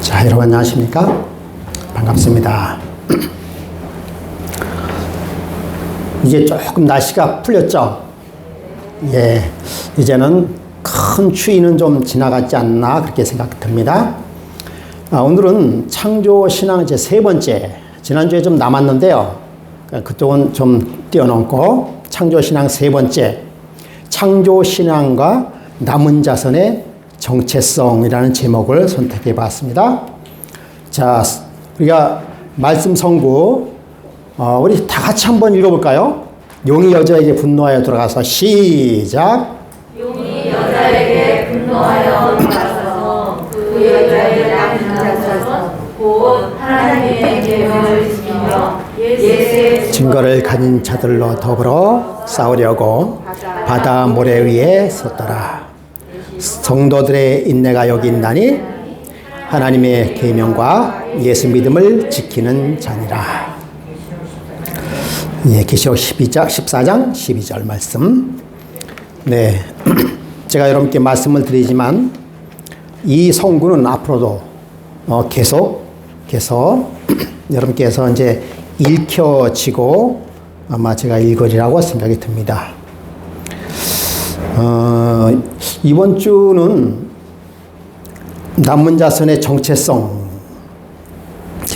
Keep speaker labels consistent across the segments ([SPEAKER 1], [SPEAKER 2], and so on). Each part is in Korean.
[SPEAKER 1] 자, 여러분 안녕하십니까? 반갑습니다. 이제 조금 날씨가 풀렸죠? 예, 이제는 큰 추위는 좀 지나갔지 않나 그렇게 생각됩니다. 오늘은 창조신앙 제 세 번째, 지난주에 좀 남았는데요. 그쪽은 좀 뛰어넘고 창조신앙 세 번째, 창조신앙과 남은 자손의 정체성이라는 제목을 선택해 봤습니다. 자, 우리가 말씀 성구, 우리 다 같이 한번 읽어볼까요? 용이 여자에게 분노하여 돌아가서 시작.
[SPEAKER 2] 용이 여자에게 분노하여 돌아가서 그 여자의 남자처럼 곧 하나님의 계명을 지키며 예수의
[SPEAKER 1] 증거를 가진 자들로 더불어 싸우려고 바다 모래 위에 섰더라. 성도들의 인내가 여기 있나니 하나님의 계명과 예수 믿음을 지키는 자니라. 예, 계시록 14장 12절 말씀. 네, 제가 여러분께 말씀을 드리지만 이 성구는 앞으로도 계속 여러분께서 이제 읽혀지고 아마 제가 읽으리라고 생각이 듭니다. 이번 주는 남은 자손의 정체성,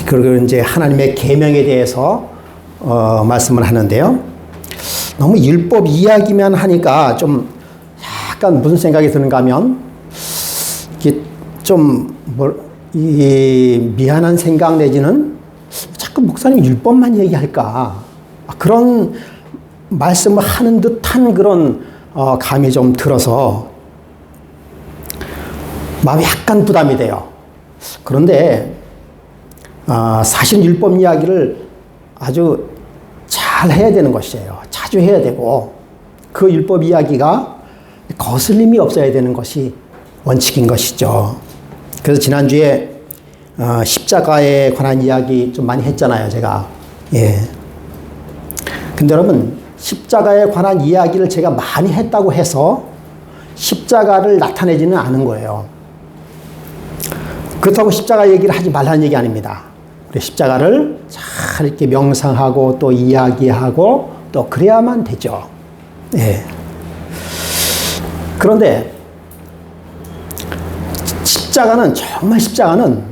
[SPEAKER 1] 그리고 이제 하나님의 계명에 대해서 말씀을 하는데요. 너무 율법 이야기만 하니까 좀 약간 무슨 생각이 드는가 하면 이게 좀 미안한 생각 내지는 자꾸 목사님 율법만 얘기할까, 그런 말씀을 하는 듯한 그런 감이 좀 들어서 마음이 약간 부담이 돼요. 그런데 사실 율법 이야기를 아주 잘 해야 되는 것이에요. 자주 해야 되고 그 율법 이야기가 거슬림이 없어야 되는 것이 원칙인 것이죠. 그래서 지난주에 십자가에 관한 이야기 좀 많이 했잖아요, 제가. 예. 근데 여러분, 십자가에 관한 이야기를 제가 많이 했다고 해서 십자가를 나타내지는 않은 거예요. 그렇다고 십자가 얘기를 하지 말라는 얘기 아닙니다. 우리 십자가를 잘 이렇게 명상하고 또 이야기하고 또 그래야만 되죠. 예. 그런데 십자가는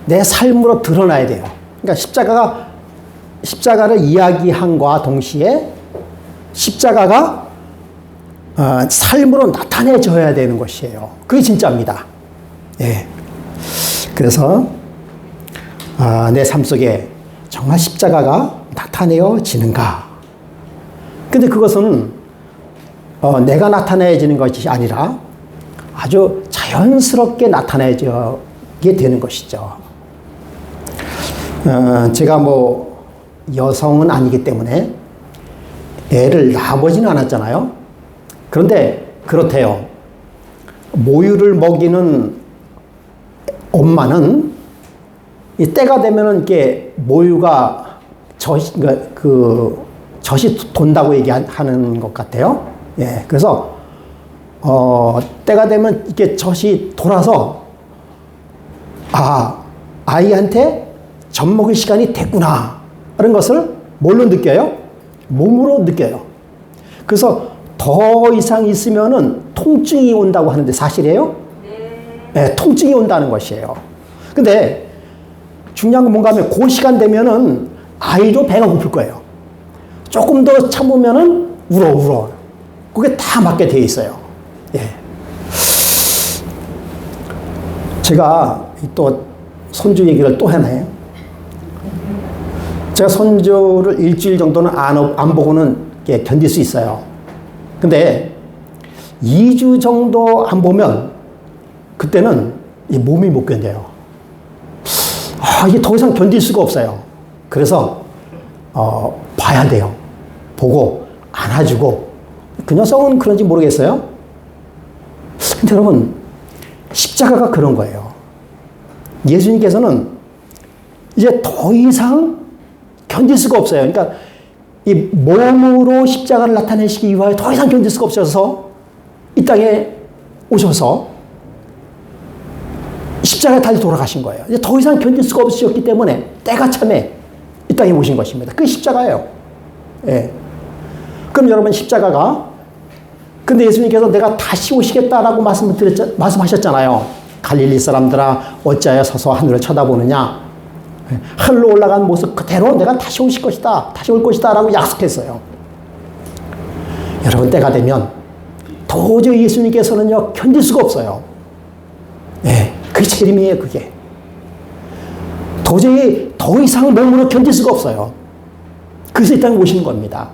[SPEAKER 1] 내 삶으로 드러나야 돼요. 그러니까 십자가를 이야기함과 동시에 십자가가 삶으로 나타내져야 되는 것이에요. 그게 진짜입니다. 예. 그래서 내 삶 속에 정말 십자가가 나타내어지는가? 근데 그것은 내가 나타내지는 것이 아니라 아주 자연스럽게 나타내지게 되는 것이죠. 제가 여성은 아니기 때문에 애를 낳아보지는 않았잖아요. 그런데 그렇대요. 모유를 먹이는 엄마는 이 때가 되면은 이렇게 모유가 젖이 돈다고 얘기하는 것 같아요. 예, 그래서 때가 되면 이렇게 젖이 돌아서 아이한테 젖 먹을 시간이 됐구나 라는 것을 뭘로 느껴요? 몸으로 느껴요. 그래서 더 이상 있으면은 통증이 온다고 하는데 사실이에요? 네, 통증이 온다는 것이에요. 근데 중요한 건 뭔가 하면 그 시간 되면은 아이도 배가 고플 거예요. 조금 더 참으면은 울어. 그게 다 맞게 돼 있어요. 예. 제가 또 손주 얘기를 또 하나요? 제가 손주를 일주일 정도는 안 보고는 견딜 수 있어요. 근데 2주 정도 안 보면 그때는 이 몸이 못 견뎌요. 이게 더 이상 견딜 수가 없어요. 그래서 봐야 돼요. 보고 안아주고. 그 녀석은 그런지 모르겠어요. 근데 여러분, 십자가가 그런 거예요. 예수님께서는 이제 더 이상 견딜 수가 없어요. 그러니까 이 몸으로 십자가를 나타내시기 위하여 더 이상 견딜 수가 없어서 이 땅에 오셔서 십자가에 달려 돌아가신 거예요. 이제 더 이상 견딜 수가 없으셨기 때문에 때가 참에 이 땅에 오신 것입니다. 그게 십자가예요. 예. 그럼 여러분 십자가가 근데 예수님께서 내가 다시 오시겠다라고 말씀하셨잖아요. 갈릴리 사람들아 어찌하여 서서 하늘을 쳐다보느냐. 하늘로 올라간 모습 그대로 내가 다시 오실 것이다. 다시 올 것이다 라고 약속했어요. 여러분 때가 되면 도저히 예수님께서는요 견딜 수가 없어요. 예, 그게 재림이에요. 그게 도저히 더 이상 몸으로 견딜 수가 없어요. 그래서 이 땅에 오시는 겁니다.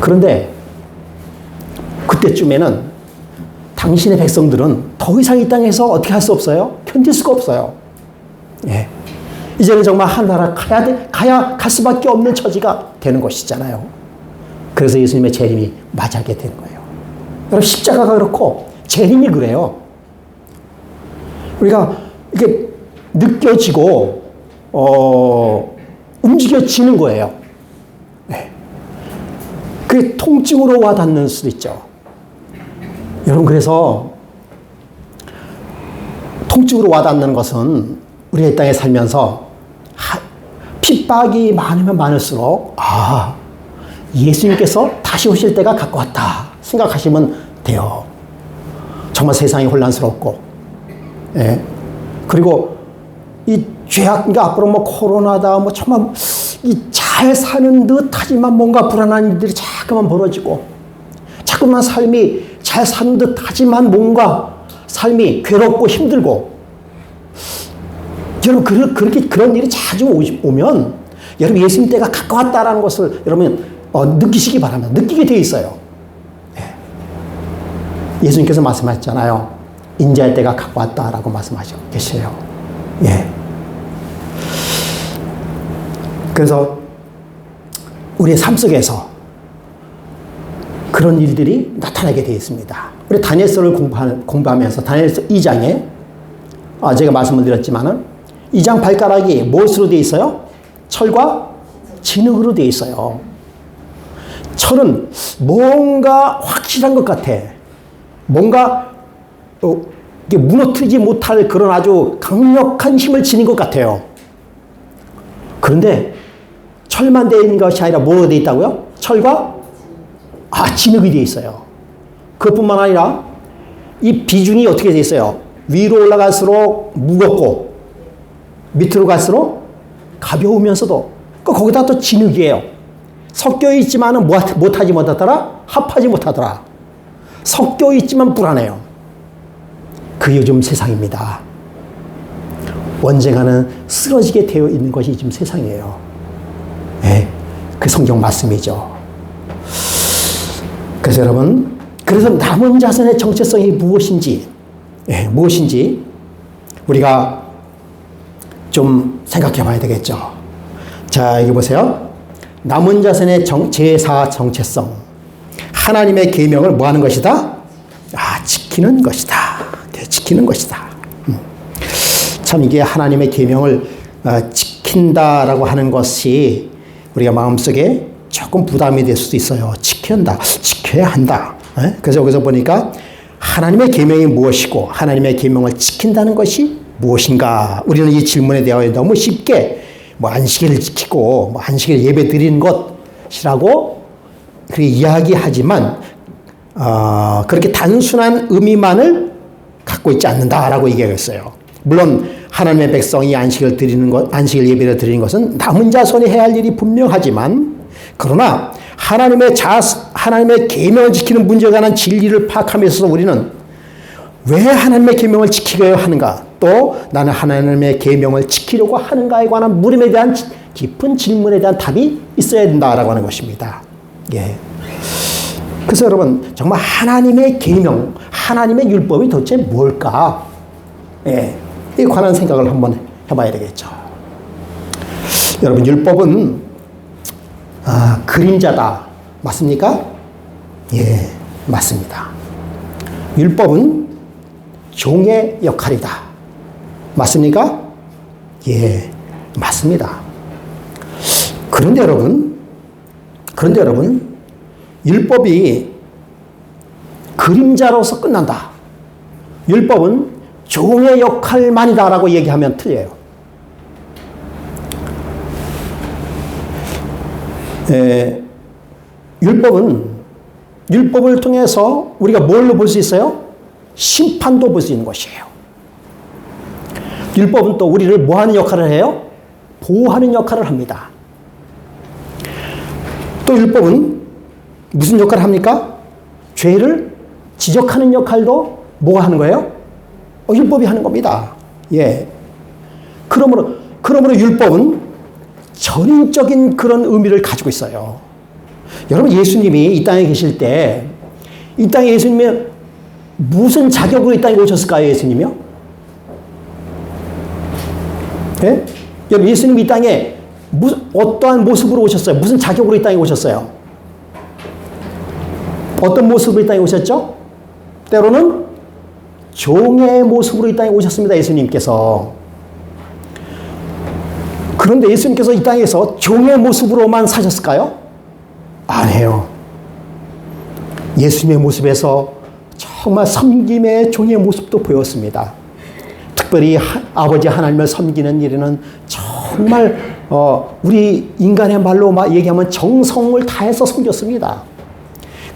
[SPEAKER 1] 그런데 그때쯤에는 당신의 백성들은 더 이상 이 땅에서 어떻게 할 수 없어요? 견딜 수가 없어요. 예. 이제는 정말 하늘나라 갈 수밖에 없는 처지가 되는 것이잖아요. 그래서 예수님의 재림이 맞이하게 되는 거예요. 여러분, 십자가가 그렇고, 재림이 그래요. 우리가 이게 느껴지고, 움직여지는 거예요. 네. 그게 통증으로 와닿는 수도 있죠. 여러분, 그래서 통증으로 와닿는 것은 우리가 이 땅에 살면서 핍박이 많으면 많을수록 예수님께서 다시 오실 때가 가까웠다 생각하시면 돼요. 정말 세상이 혼란스럽고, 예. 그리고 이 죄악, 그러니까 앞으로 뭐 코로나다, 뭐 정말 잘 사는 듯 하지만 뭔가 불안한 일들이 자꾸만 벌어지고, 자꾸만 삶이 잘 사는 듯 하지만 뭔가 삶이 괴롭고 힘들고, 여러분, 그런 일이 자주 오면, 여러분, 예수님 때가 가까웠다라는 것을 여러분, 느끼시기 바랍니다. 느끼게 되어 있어요. 예. 예수님께서 말씀하셨잖아요. 인자의 때가 가까웠다라고 말씀하시고 계세요. 예. 그래서 우리의 삶 속에서 그런 일들이 나타나게 되어 있습니다. 우리 다니엘서를 공부하면서 다니엘서 2장에 제가 말씀을 드렸지만은 2장 발가락이 무엇으로 되어 있어요? 철과 진흙으로 되어 있어요. 철은 뭔가 확실한 것 같아. 뭔가 무너뜨리지 못할 그런 아주 강력한 힘을 지닌 것 같아요. 그런데 철만 되어 있는 것이 아니라 뭐가 되어 있다고요? 철과 진흙이 되어 있어요. 그것뿐만 아니라 이 비중이 어떻게 되어 있어요? 위로 올라갈수록 무겁고 밑으로 갈수록 가벼우면서도 거기다 또 진흙이에요. 섞여 있지만은 못하지 못하더라? 합하지 못하더라. 섞여 있지만 불안해요. 그게 요즘 세상입니다. 언젠가는 쓰러지게 되어 있는 것이 지금 세상이에요. 네, 그 성경 말씀이죠. 그래서 여러분, 그래서 남은 자손의 정체성이 무엇인지 우리가 좀 생각해 봐야 되겠죠. 자, 여기 보세요. 남은 자손의 제사 정체성. 하나님의 계명을 뭐 하는 것이다? 지키는 것이다. 네, 지키는 것이다. 참 이게 하나님의 계명을 지킨다라고 하는 것이 우리가 마음속에 조금 부담이 될 수도 있어요. 지켜야 한다. 네? 그래서 여기서 보니까 하나님의 계명이 무엇이고 하나님의 계명을 지킨다는 것이 무엇인가? 우리는 이 질문에 대하여 너무 쉽게 안식일을 지키고 안식일 예배 드리는 것이라고 그렇게 이야기하지만 그렇게 단순한 의미만을 갖고 있지 않는다라고 얘기했어요. 물론 하나님의 백성이 안식일 예배를 드리는 것은 남은 자손이 해야 할 일이 분명하지만 그러나 하나님의 계명을 지키는 문제에 관한 진리를 파악하면서 우리는 왜 하나님의 계명을 지키려고 하는가? 또 나는 하나님의 계명을 지키려고 하는가에 관한 물음에 대한 깊은 질문에 대한 답이 있어야 된다라고 하는 것입니다. 예. 그래서 여러분 정말 하나님의 계명, 하나님의 율법이 도대체 뭘까? 예. 이 관한 생각을 한번 해봐야 되겠죠. 여러분 율법은 그림자다. 맞습니까? 예, 맞습니다. 율법은 종의 역할이다. 맞습니까? 예, 맞습니다. 그런데 여러분, 율법이 그림자로서 끝난다. 율법은 종의 역할만이다라고 얘기하면 틀려요. 율법을 통해서 우리가 뭘로 볼 수 있어요? 심판도 볼 수 있는 것이에요. 율법은 또 우리를 뭐 하는 역할을 해요? 보호하는 역할을 합니다. 또 율법은 무슨 역할을 합니까? 죄를 지적하는 역할도 뭐가 하는 거예요? 율법이 하는 겁니다. 예. 그러므로 율법은 전인적인 그런 의미를 가지고 있어요. 여러분, 예수님이 이 땅에 계실 때, 이 땅에 예수님이 무슨 자격으로 이 땅에 오셨을까요, 예수님이요? 예? 여러분, 예수님이 이 땅에 어떠한 모습으로 오셨어요? 무슨 자격으로 이 땅에 오셨어요? 어떤 모습으로 이 땅에 오셨죠? 때로는 종의 모습으로 이 땅에 오셨습니다, 예수님께서. 그런데 예수님께서 이 땅에서 종의 모습으로만 사셨을까요? 아니에요. 예수님의 모습에서 정말 섬김의 종의 모습도 보였습니다. 특별히 아버지 하나님을 섬기는 일에는 정말 우리 인간의 말로 얘기하면 정성을 다해서 섬겼습니다.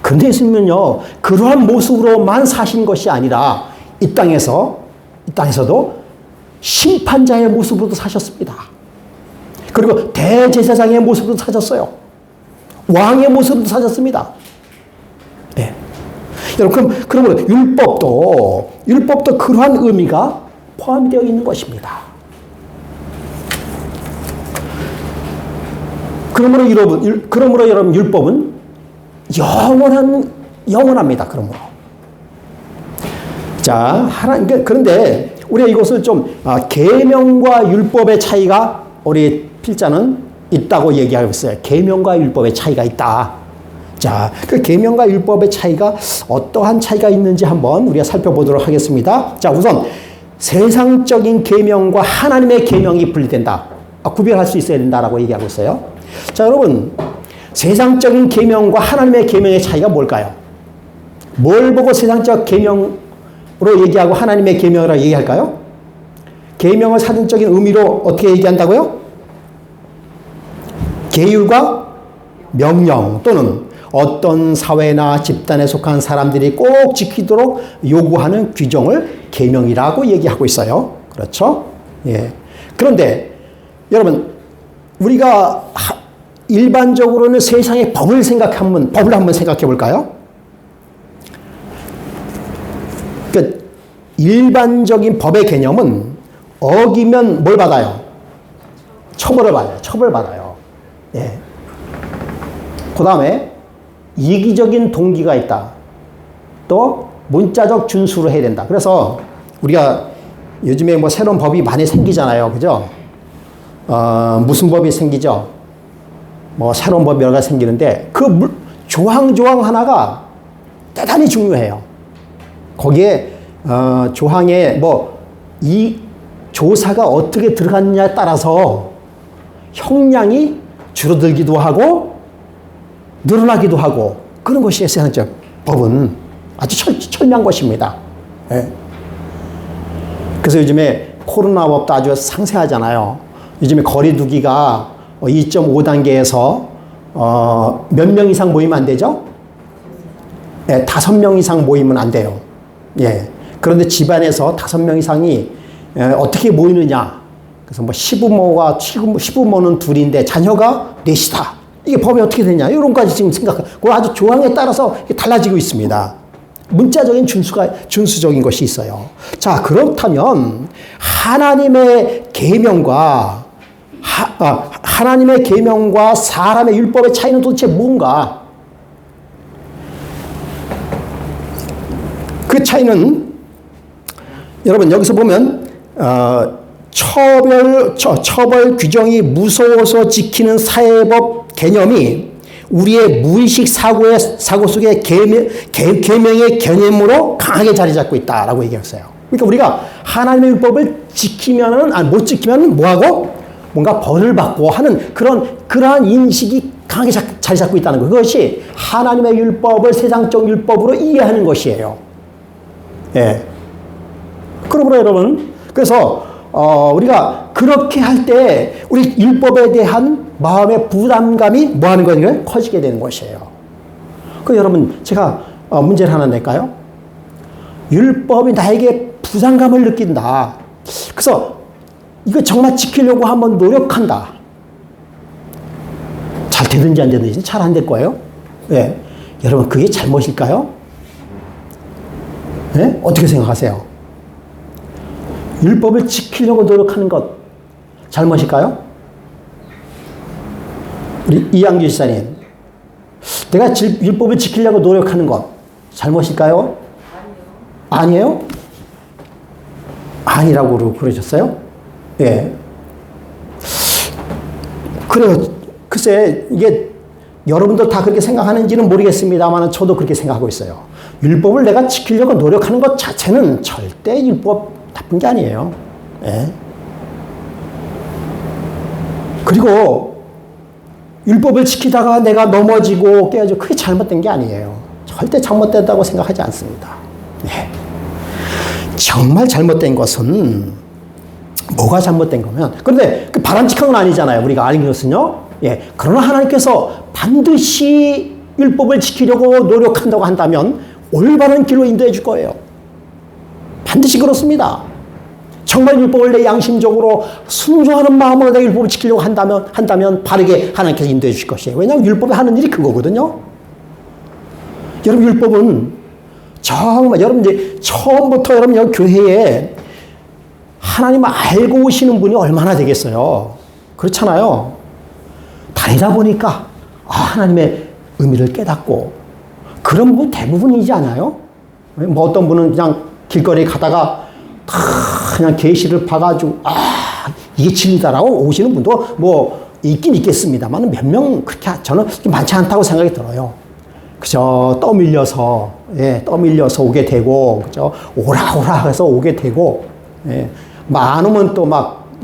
[SPEAKER 1] 그런데 예수님은요, 그러한 모습으로만 사신 것이 아니라 이 땅에서도 심판자의 모습으로도 사셨습니다. 그리고 대제사장의 모습으로도 사셨어요. 왕의 모습으로도 사셨습니다. 네. 여러분, 그러므로 율법도 그러한 의미가 포함되어 있는 것입니다. 그러므로 여러분, 율법은 영원합니다. 그러므로. 자, 그런데 우리가 이것을 좀, 계명과 율법의 차이가 우리 필자는 있다고 얘기하고 있어요. 계명과 율법의 차이가 있다. 자, 그 계명과 율법의 차이가 어떠한 차이가 있는지 한번 우리가 살펴보도록 하겠습니다. 자, 우선 세상적인 계명과 하나님의 계명이 분리된다. 구별할 수 있어야 된다라고 얘기하고 있어요. 자, 여러분, 세상적인 계명과 하나님의 계명의 차이가 뭘까요? 뭘 보고 세상적 계명으로 얘기하고 하나님의 계명이라고 얘기할까요? 계명을 사전적인 의미로 어떻게 얘기한다고요? 계율과 명령 또는 어떤 사회나 집단에 속한 사람들이 꼭 지키도록 요구하는 규정을 계명이라고 얘기하고 있어요. 그렇죠? 예. 그런데 여러분, 우리가 일반적으로는 세상의 법을 한번 생각해 볼까요? 그러니까 일반적인 법의 개념은 어기면 뭘 받아요? 처벌을 받아요. 예. 그 다음에 이기적인 동기가 있다. 또 문자적 준수를 해야 된다. 그래서 우리가 요즘에 새로운 법이 많이 생기잖아요. 그죠? 무슨 법이 생기죠? 새로운 법이 여러 가지 생기는데 그 조항 하나가 대단히 중요해요. 거기에 조항에 이 조사가 어떻게 들어갔느냐에 따라서 형량이 줄어들기도 하고 늘어나기도 하고 그런 것이 세상적 법은 아주 철저한 것입니다. 예. 그래서 요즘에 코로나 법도 아주 상세하잖아요. 요즘에 거리두기가 2.5단계에서 몇 명 이상 모이면 안 되죠? 예, 5명 이상 모이면 안 돼요. 예. 그런데 집안에서 5명 이상이 어떻게 모이느냐? 그래서 시부모는 둘인데 자녀가 넷이다. 이게 법이 어떻게 되냐? 이런 까지 지금 그 아주 조항에 따라서 달라지고 있습니다. 문자적인 준수적인 것이 있어요. 자, 그렇다면 하나님의 계명과 사람의 율법의 차이는 도대체 뭔가? 그 차이는 여러분 여기서 보면 처벌 규정이 무서워서 지키는 사회법 개념이 우리의 무의식 사고 속에 계명의 개념으로 강하게 자리 잡고 있다라고 얘기했어요. 그러니까 우리가 하나님의 율법을 못 지키면 뭐하고? 뭔가 벌을 받고 하는 그러한 인식이 강하게 자리 잡고 있다는 것. 그것이 하나님의 율법을 세상적 율법으로 이해하는 것이에요. 예. 그러므로 여러분, 그래서 우리가 그렇게 할 때 우리 율법에 대한 마음의 부담감이 뭐 하는 거예요? 커지게 되는 것이에요. 그 여러분, 제가 문제를 하나 낼까요? 율법이 나에게 부담감을 느낀다. 그래서 이거 정말 지키려고 한번 노력한다. 잘 되든지 안 되든지 잘 안 될 거예요. 예. 여러분, 그게 잘못일까요? 예? 어떻게 생각하세요? 율법을 지키려고 노력하는 것 잘못일까요? 우리 이양주 지사님, 내가 율법을 지키려고 노력하는 것 잘못일까요? 아니에요? 아니라고 그러셨어요? 예. 그래요. 글쎄, 이게 여러분도 다 그렇게 생각하는지는 모르겠습니다만 저도 그렇게 생각하고 있어요. 율법을 내가 지키려고 노력하는 것 자체는 절대 율법 나쁜 게 아니에요. 예. 그리고 율법을 지키다가 내가 넘어지고 깨지고 그게 잘못된 게 아니에요. 절대 잘못됐다고 생각하지 않습니다. 예. 정말 잘못된 것은 뭐가 잘못된 거면, 그런데 그 바람직한 건 아니잖아요. 우리가 아는 것은요. 예. 그러나 하나님께서 반드시 율법을 지키려고 노력한다고 한다면 올바른 길로 인도해 줄 거예요. 반드시 그렇습니다. 정말 율법을 내 양심적으로 순종하는 마음으로 내 율법을 지키려고 한다면 바르게 하나님께서 인도해 주실 것이에요. 왜냐하면 율법이 하는 일이 그거거든요. 여러분, 율법은 정말 여러분 이제 처음부터 여러분 여기 교회에 하나님을 알고 오시는 분이 얼마나 되겠어요. 그렇잖아요. 다니다 보니까 하나님의 의미를 깨닫고 그런 분 대부분이지 않아요? 뭐 어떤 분은 그냥 길거리에 가다가 그냥 계시를 봐가지고 이게 진리다라고 오시는 분도 뭐 있긴 있겠습니다만 몇 명 그렇게 저는 많지 않다고 생각이 들어요. 그죠? 떠밀려서 오게 되고, 그죠? 오라 해서 오게 되고, 예. 막 안 오면 또 막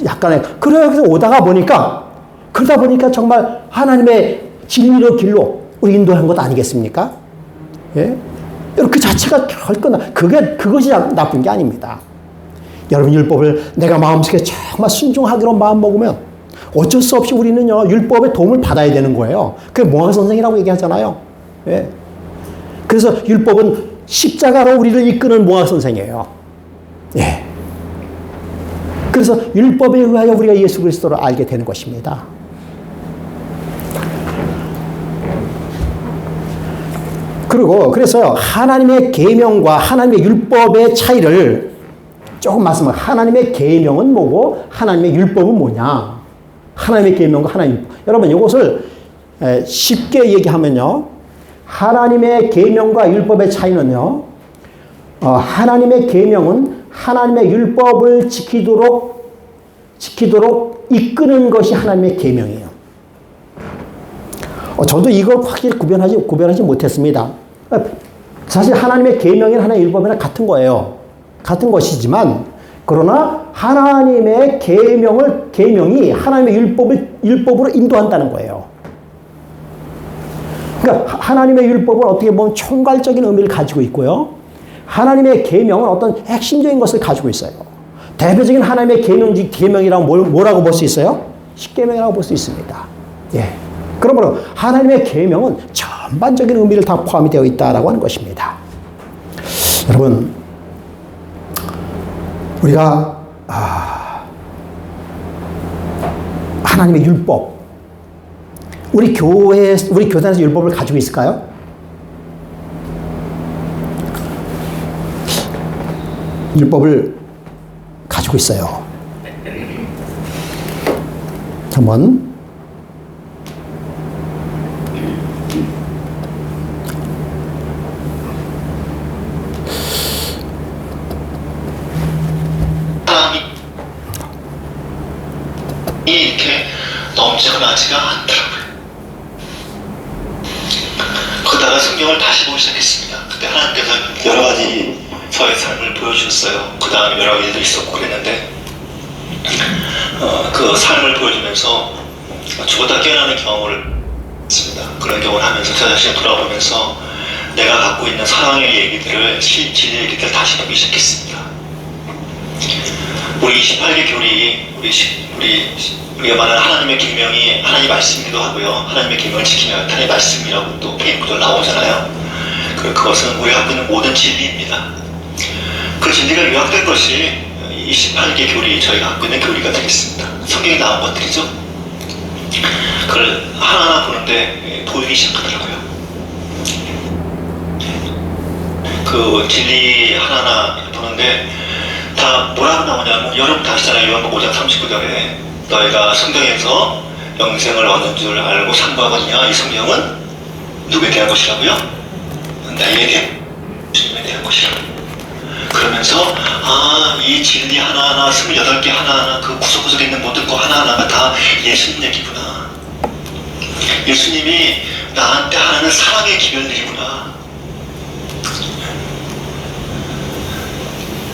[SPEAKER 1] 약간의, 그래서 오다가 보니까, 그러다 보니까 정말 하나님의 진리의 길로 우리 인도한 것 아니겠습니까? 예? 그 자체가 그것이 나쁜 게 아닙니다. 여러분, 율법을 내가 마음속에 정말 순종하기로 마음 먹으면 어쩔 수 없이 우리는요, 율법의 도움을 받아야 되는 거예요. 그게 몽학 선생이라고 얘기하잖아요. 예. 그래서 율법은 십자가로 우리를 이끄는 몽학 선생이에요. 예. 그래서 율법에 의하여 우리가 예수 그리스도를 알게 되는 것입니다. 그래서요, 하나님의 계명과 하나님의 율법의 차이를 조금 말씀을, 하나님의 계명은 뭐고 하나님의 율법은 뭐냐? 하나님의 계명과 하나님의 율법. 여러분, 이것을 쉽게 얘기하면요, 하나님의 계명과 율법의 차이는요, 하나님의 계명은 하나님의 율법을 지키도록 이끄는 것이 하나님의 계명이에요. 저도 이걸 확실히 구별하지 못했습니다. 사실 하나님의 계명이나 하나님의 율법이나 같은 거예요. 같은 것이지만, 그러나 하나님의 계명이 하나님의 율법으로 인도한다는 거예요. 그러니까 하나님의 율법은 어떻게 보면 총괄적인 의미를 가지고 있고요. 하나님의 계명은 어떤 핵심적인 것을 가지고 있어요. 대표적인 하나님의 계명이라고 뭐라고 볼 수 있어요? 십계명이라고 볼 수 있습니다. 예. 그러므로 하나님의 계명은 전반적인 의미를 다 포함이 되어 있다라고 하는 것입니다. 여러분, 우리가 하나님의 율법, 우리 교단에서 율법을 가지고 있을까요? 율법을 가지고 있어요. 한번
[SPEAKER 3] 이렇게 넘치고 나지가 않더라고요. 그러다가 성경을 다시 보기 시작했습니다. 그때 하나님께서 여러 가지 저의 삶을 보여주셨어요. 그 다음에 여러 일도 있었고 그랬는데 그 삶을 보여주면서 죽었다 깨어나는 경험을 했습니다. 그런 경험을 하면서 저 자신을 돌아보면서 내가 갖고 있는 사랑의 얘기들을 진리의 얘기들을 다시 보기 시작했습니다. 우리 28개 교리, 우리가 말하는 하나님의 계명이 하나님의 말씀이기도 하고요. 하나님의 계명을 지키면 하나님의 말씀이라고 또 페이스북에 나오잖아요. 그것은 우리가 갖고 있는 모든 진리입니다. 그 진리가 요약된 것이 28개 교리, 저희가 갖고 있는 교리가 되겠습니다. 성경에 나온 것들이죠. 그걸 하나하나 보는데 보이기 시작하더라고요. 그 진리 하나하나 보는데 다 뭐라고 나오냐면, 여러분 다 아시잖아요. 요한복음 5장 39절에 너희가 성경에서 영생을 얻는 줄 알고 상고하거든요. 이 성경은 누구에 대한 것이라고요? 나에게 대한, 주님에 대한 것이라고. 그러면서 이 진리 하나하나, 28개 하나하나, 그 구석구석에 있는 모든 거 하나하나가 다 예수님 얘기구나. 예수님이 나한테 하나는 사랑의 기별들이구나.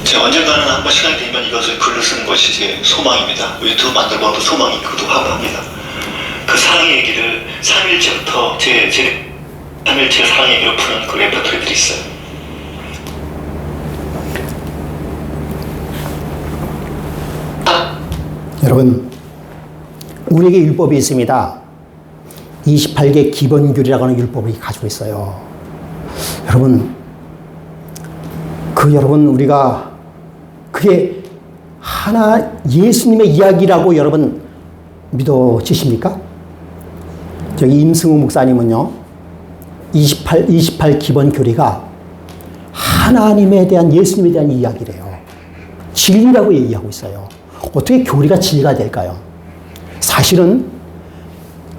[SPEAKER 3] 제가 언젠가는 한번 시간이 되면 이것을 글로 쓰는 것이 제 소망입니다. 유튜브 만들고 또 소망이 있기도 하고 합니다. 그 사랑의 얘기를 3일째부터 제 3일째 사랑의 얘기를 푸는 그 레퍼토리들이 있어요.
[SPEAKER 1] 여러분, 우리에게 율법이 있습니다. 28개 기본규리라고 하는 율법을 가지고 있어요. 여러분, 여러분, 우리가 그게 하나 예수님의 이야기라고 여러분 믿어지십니까? 저기 임승우 목사님은요, 28 기본 교리가 하나님에 대한, 예수님에 대한 이야기래요. 진리라고 얘기하고 있어요. 어떻게 교리가 진리가 될까요? 사실은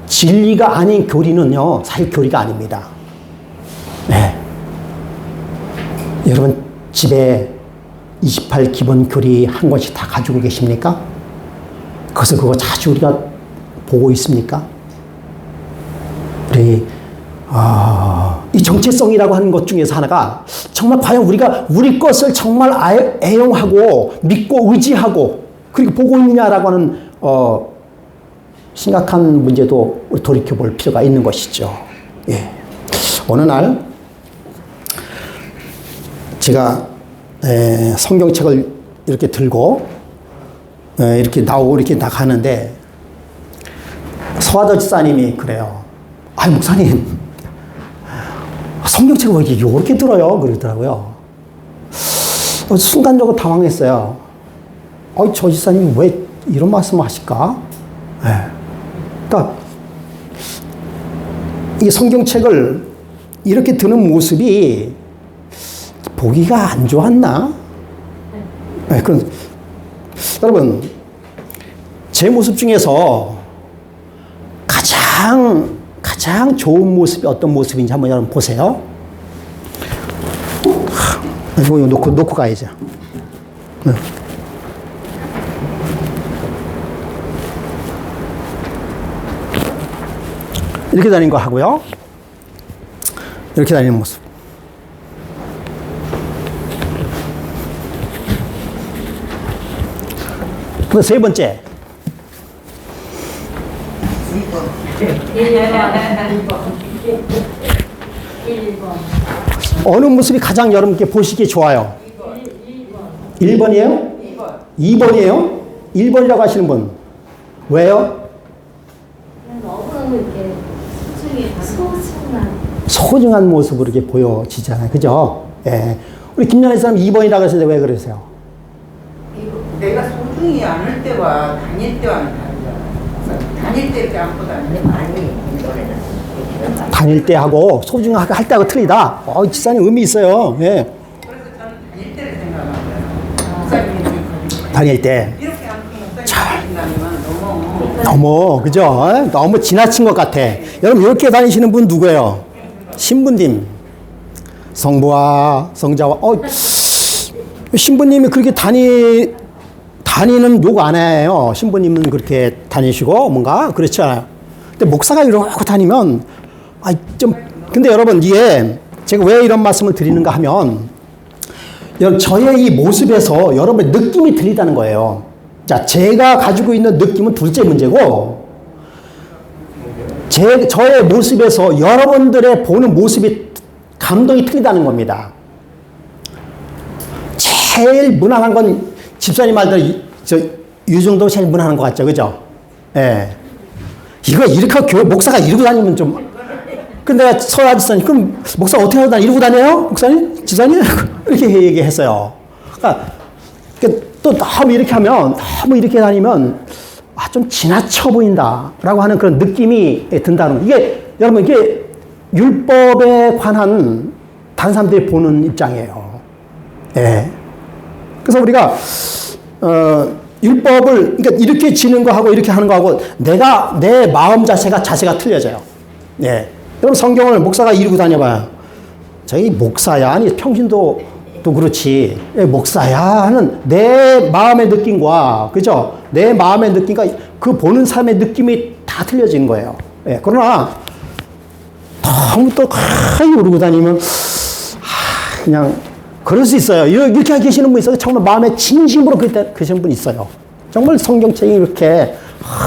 [SPEAKER 1] 진리가 아닌 교리는요, 사실 교리가 아닙니다. 네. 여러분, 집에 28 기본 교리 한 권씩 다 가지고 계십니까? 그래서 그거 자주 우리가 보고 있습니까? 이 정체성이라고 하는 것 중에서 하나가 정말 과연 우리가 우리 것을 정말 애용하고 믿고 의지하고 그리고 보고 있느냐라고 하는 심각한 문제도 돌이켜볼 필요가 있는 것이죠. 예. 어느 날 제가 성경책을 이렇게 들고 이렇게 나가는데 서화도 지사님이 그래요. 목사님, 성경책을 왜 이렇게 들어요? 그러더라고요. 순간적으로 당황했어요. 저 지사님이 왜 이런 말씀을 하실까? 그러니까 이 성경책을 이렇게 드는 모습이 보기가 안 좋았나? 여러분, 제 모습 중에서 가장 좋은 모습이 어떤 모습인지 한번 여러분 보세요. 이거 놓고 가야죠. 이렇게 다니는 거 하고요. 이렇게 다니는 모습. 그 세 번째.
[SPEAKER 2] 1번.
[SPEAKER 1] 어느 모습이 가장 여러분께 보시기에 좋아요? 1번이에요? 2번이에요? 1번이라고 하시는 분. 왜요?
[SPEAKER 2] 너무 이렇게
[SPEAKER 1] 소중한 모습으로 이렇게 보여지잖아요. 그죠? 예. 우리 김연애 사람 2번이라고 했는데 왜 그러세요?
[SPEAKER 4] 내가 소중히 않을 때와 다닐 때와는 다르잖아. 다닐 때 이렇게 안고 다니는 많이
[SPEAKER 1] 다닐 때 하고 소중하게 할 때하고 틀리다. 지사님 의미 있어요. 예.
[SPEAKER 4] 그래서 저는 다닐 때를 생각합니다. 목사님이
[SPEAKER 1] 다닐 때.
[SPEAKER 4] 이렇게 안고 목사님이 다니면 너무
[SPEAKER 1] 그죠? 너무 지나친 것 같아. 여러분, 이렇게 다니시는 분 누구예요? 신부님. 성부와 성자와, 신부님이 그렇게 다니는 욕 안 해요. 신부님은 그렇게 다니시고, 뭔가, 그렇지 않아요. 근데 목사가 이러고 다니면, 근데 여러분, 이게, 제가 왜 이런 말씀을 드리는가 하면, 저의 이 모습에서 여러분의 느낌이 들리다는 거예요. 자, 제가 가지고 있는 느낌은 둘째 문제고, 저의 모습에서 여러분들의 보는 모습이 감동이 틀리다는 겁니다. 제일 무난한 건 집사님 말대로 이 정도 제일 무난한 것 같죠, 그죠? 예. 이거 이렇게 교회 목사가 이러고 다니면 좀. 근데 내가 서야 집사님, 그럼 목사 어떻게 하고 이러고 다녀요? 목사님? 집사님? 이렇게 얘기했어요. 그러니까 또 너무 이렇게 하면, 너무 이렇게 다니면, 좀 지나쳐 보인다라고 하는 그런 느낌이 든다는 거. 이게, 여러분, 이게 율법에 관한 다른 사람들이 보는 입장이에요. 예. 그래서 우리가, 율법을, 그러니까 이렇게 지는 거하고 이렇게 하는 거하고 내 마음 자체가 틀려져요. 예. 여러분 성경을 목사가 이루고 다녀봐요. 저희 목사야, 아니 평신도 또 그렇지. 예, 목사야 하는 내 마음의 느낌과, 그죠? 내 마음의 느낌과 그 보는 사람의 느낌이 다 틀려진 거예요. 예. 그러나 너무 또 가히 오르고 다니면, 그냥, 그럴 수 있어요. 이렇게 계시는 분 있어요. 정말 마음에 진심으로 계시는 분 있어요. 정말 성경책이 이렇게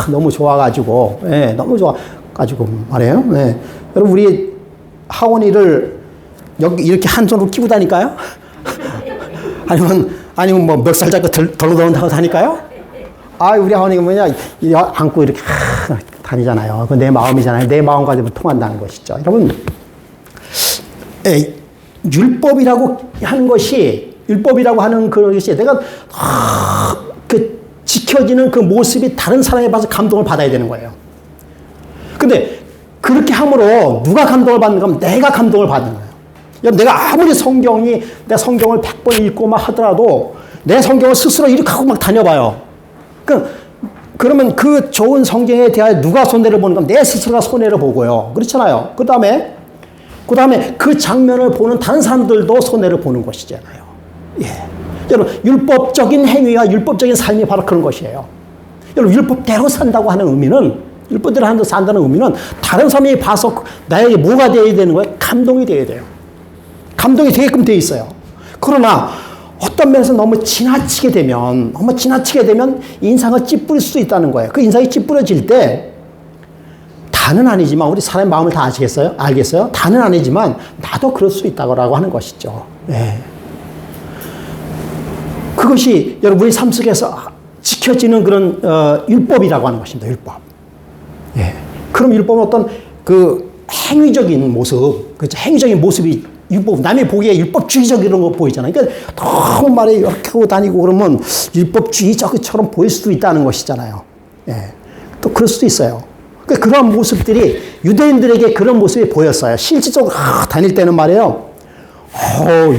[SPEAKER 1] 너무 좋아가지고, 예, 너무 좋아가지고 말이에요. 예. 여러분, 우리 하원이를 여기 이렇게 한 손으로 끼고 다닐까요? 아니면 뭐 멱살 잡고 덜렁덜렁 다닐까요? 우리 하원이가 뭐냐, 안고 이렇게 다니잖아요. 그 내 마음이잖아요. 내 마음 가지고 통한다는 것이죠. 여러분, 율법이라고 하는 것이 내가 그 지켜지는 그 모습이 다른 사람에 봐서 감동을 받아야 되는 거예요. 근데 그렇게 함으로 누가 감동을 받는가 하면 내가 감동을 받는 거예요. 여러분, 내가 아무리 내 성경을 100번 읽고 막 하더라도 내 성경을 스스로 이렇게 하고 막 다녀봐요. 그러면 그 좋은 성경에 대하여 누가 손해를 보는가? 내 스스로가 손해를 보고요. 그렇잖아요. 그 다음에 그 장면을 보는 다른 사람들도 손해를 보는 것이잖아요. 예. 여러분, 율법적인 행위와 율법적인 삶이 바로 그런 것이에요. 여러분, 율법대로 산다고 하는 의미는, 율법대로 산다는 의미는 다른 사람이 봐서 나에게 뭐가 되어야 되는 거예요? 감동이 되어야 돼요. 감동이 되게끔 되어 있어요. 그러나 어떤 면에서 너무 지나치게 되면 인상을 찌푸릴 수 있다는 거예요. 그 인상이 찌푸려질 때 다는 아니지만, 우리 사람의 마음을 다 알겠어요? 다는 아니지만 나도 그럴 수 있다고 하는 것이죠. 네. 그것이 여러분의 삶 속에서 지켜지는 그런 율법이라고 하는 것입니다. 율법. 예. 그럼 율법은 어떤 그 행위적인 모습, 그렇죠? 행위적인 모습이 율법, 남이 보기에 율법주의적 이런 거 보이잖아요. 그러니까 너무 말에 이렇게 하고 다니고 그러면 율법주의적처럼 보일 수도 있다는 것이잖아요. 예. 또 그럴 수도 있어요. 그런 모습들이 유대인들에게 그런 모습이 보였어요. 실질적으로 다닐 때는 말이에요.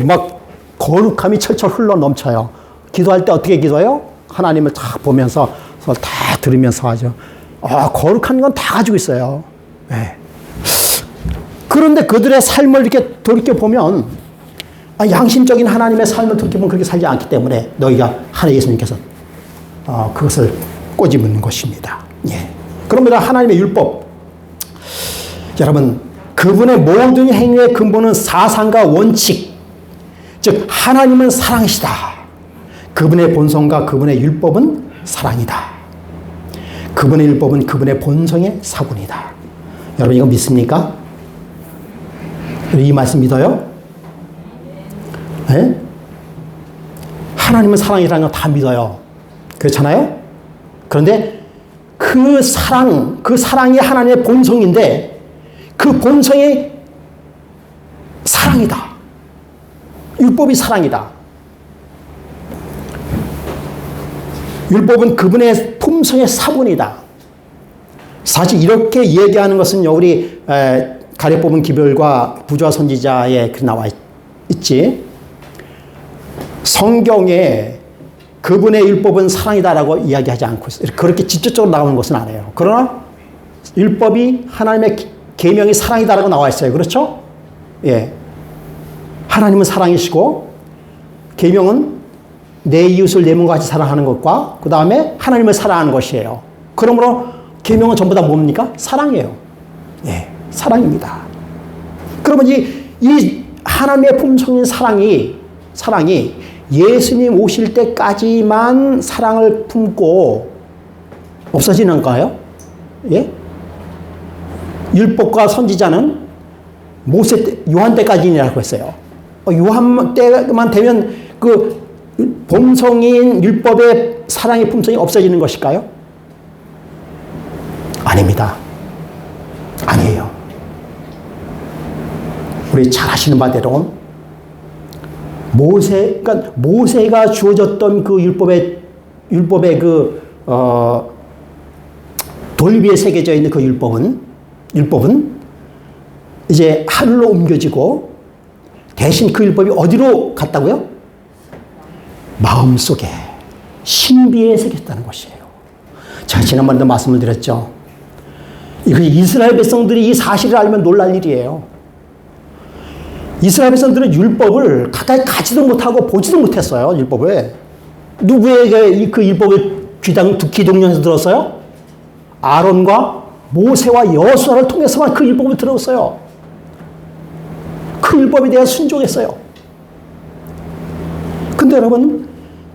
[SPEAKER 1] 막 거룩함이 철철 흘러 넘쳐요. 기도할 때 어떻게 기도해요? 하나님을 다 보면서 다 들으면서 하죠. 거룩한 건 다 가지고 있어요. 네. 그런데 그들의 삶을 이렇게 돌이켜보면, 양심적인 하나님의 삶을 돌이켜보면 그렇게 살지 않기 때문에 너희가 하나님 예수님께서 그것을 꼬집는 것입니다. 예. 그러므로 하나님의 율법, 여러분, 그분의 모든 행위의 근본은 사상과 원칙, 즉 하나님은 사랑이시다. 그분의 본성과 그분의 율법은 사랑이다. 그분의 율법은 그분의 본성의 사군이다. 여러분, 이거 믿습니까? 이 말씀 믿어요? 네? 하나님은 사랑이라는 거 다 믿어요. 그렇잖아요? 그런데 그 사랑이 하나님의 본성인데 그 본성이 사랑이다. 율법이 사랑이다. 율법은 그분의 품성의 사본이다. 사실 이렇게 얘기하는 것은요, 우리 가래 뽑은 기별과 부조와 선지자에 나와 있지. 성경에 그분의 율법은 사랑이다라고 이야기하지 않고 있어요. 그렇게 직접적으로 나오는 것은 아니에요. 그러나 율법이 하나님의 계명이 사랑이다라고 나와 있어요. 그렇죠? 예. 하나님은 사랑이시고 계명은 내 이웃을 내 몸과 같이 사랑하는 것과 그 다음에 하나님을 사랑하는 것이에요. 그러므로 계명은 전부 다 뭡니까? 사랑이에요. 예, 사랑입니다. 그러면 이 하나님의 품성인 사랑이 예수님 오실 때까지만 사랑을 품고 없어지는가요? 예? 율법과 선지자는 모세 때, 요한 때까지라고 했어요. 요한 때만 되면 그 본성인 율법의 사랑의 품성이 없어지는 것일까요? 아닙니다. 아니에요. 우리 잘 아시는 바대로 그러니까 모세가 주어졌던 그 율법의 돌 위에 새겨져 있는 그 율법은 이제 하늘로 옮겨지고 대신 그 율법이 어디로 갔다고요? 마음속에 신비에 새겼다는 것이에요. 제가 지난번에도 말씀을 드렸죠. 이스라엘 백성들이 이 사실을 알면 놀랄 일이에요. 이스라엘 백성들은 율법을 가까이 가지도 못하고 보지도 못했어요. 율법을. 누구에게 그 율법을 귀동냥에서 들었어요? 아론과 모세와 여호수아를 통해서만 그 율법을 들었어요. 그 율법에 대해 순종했어요. 근데 여러분,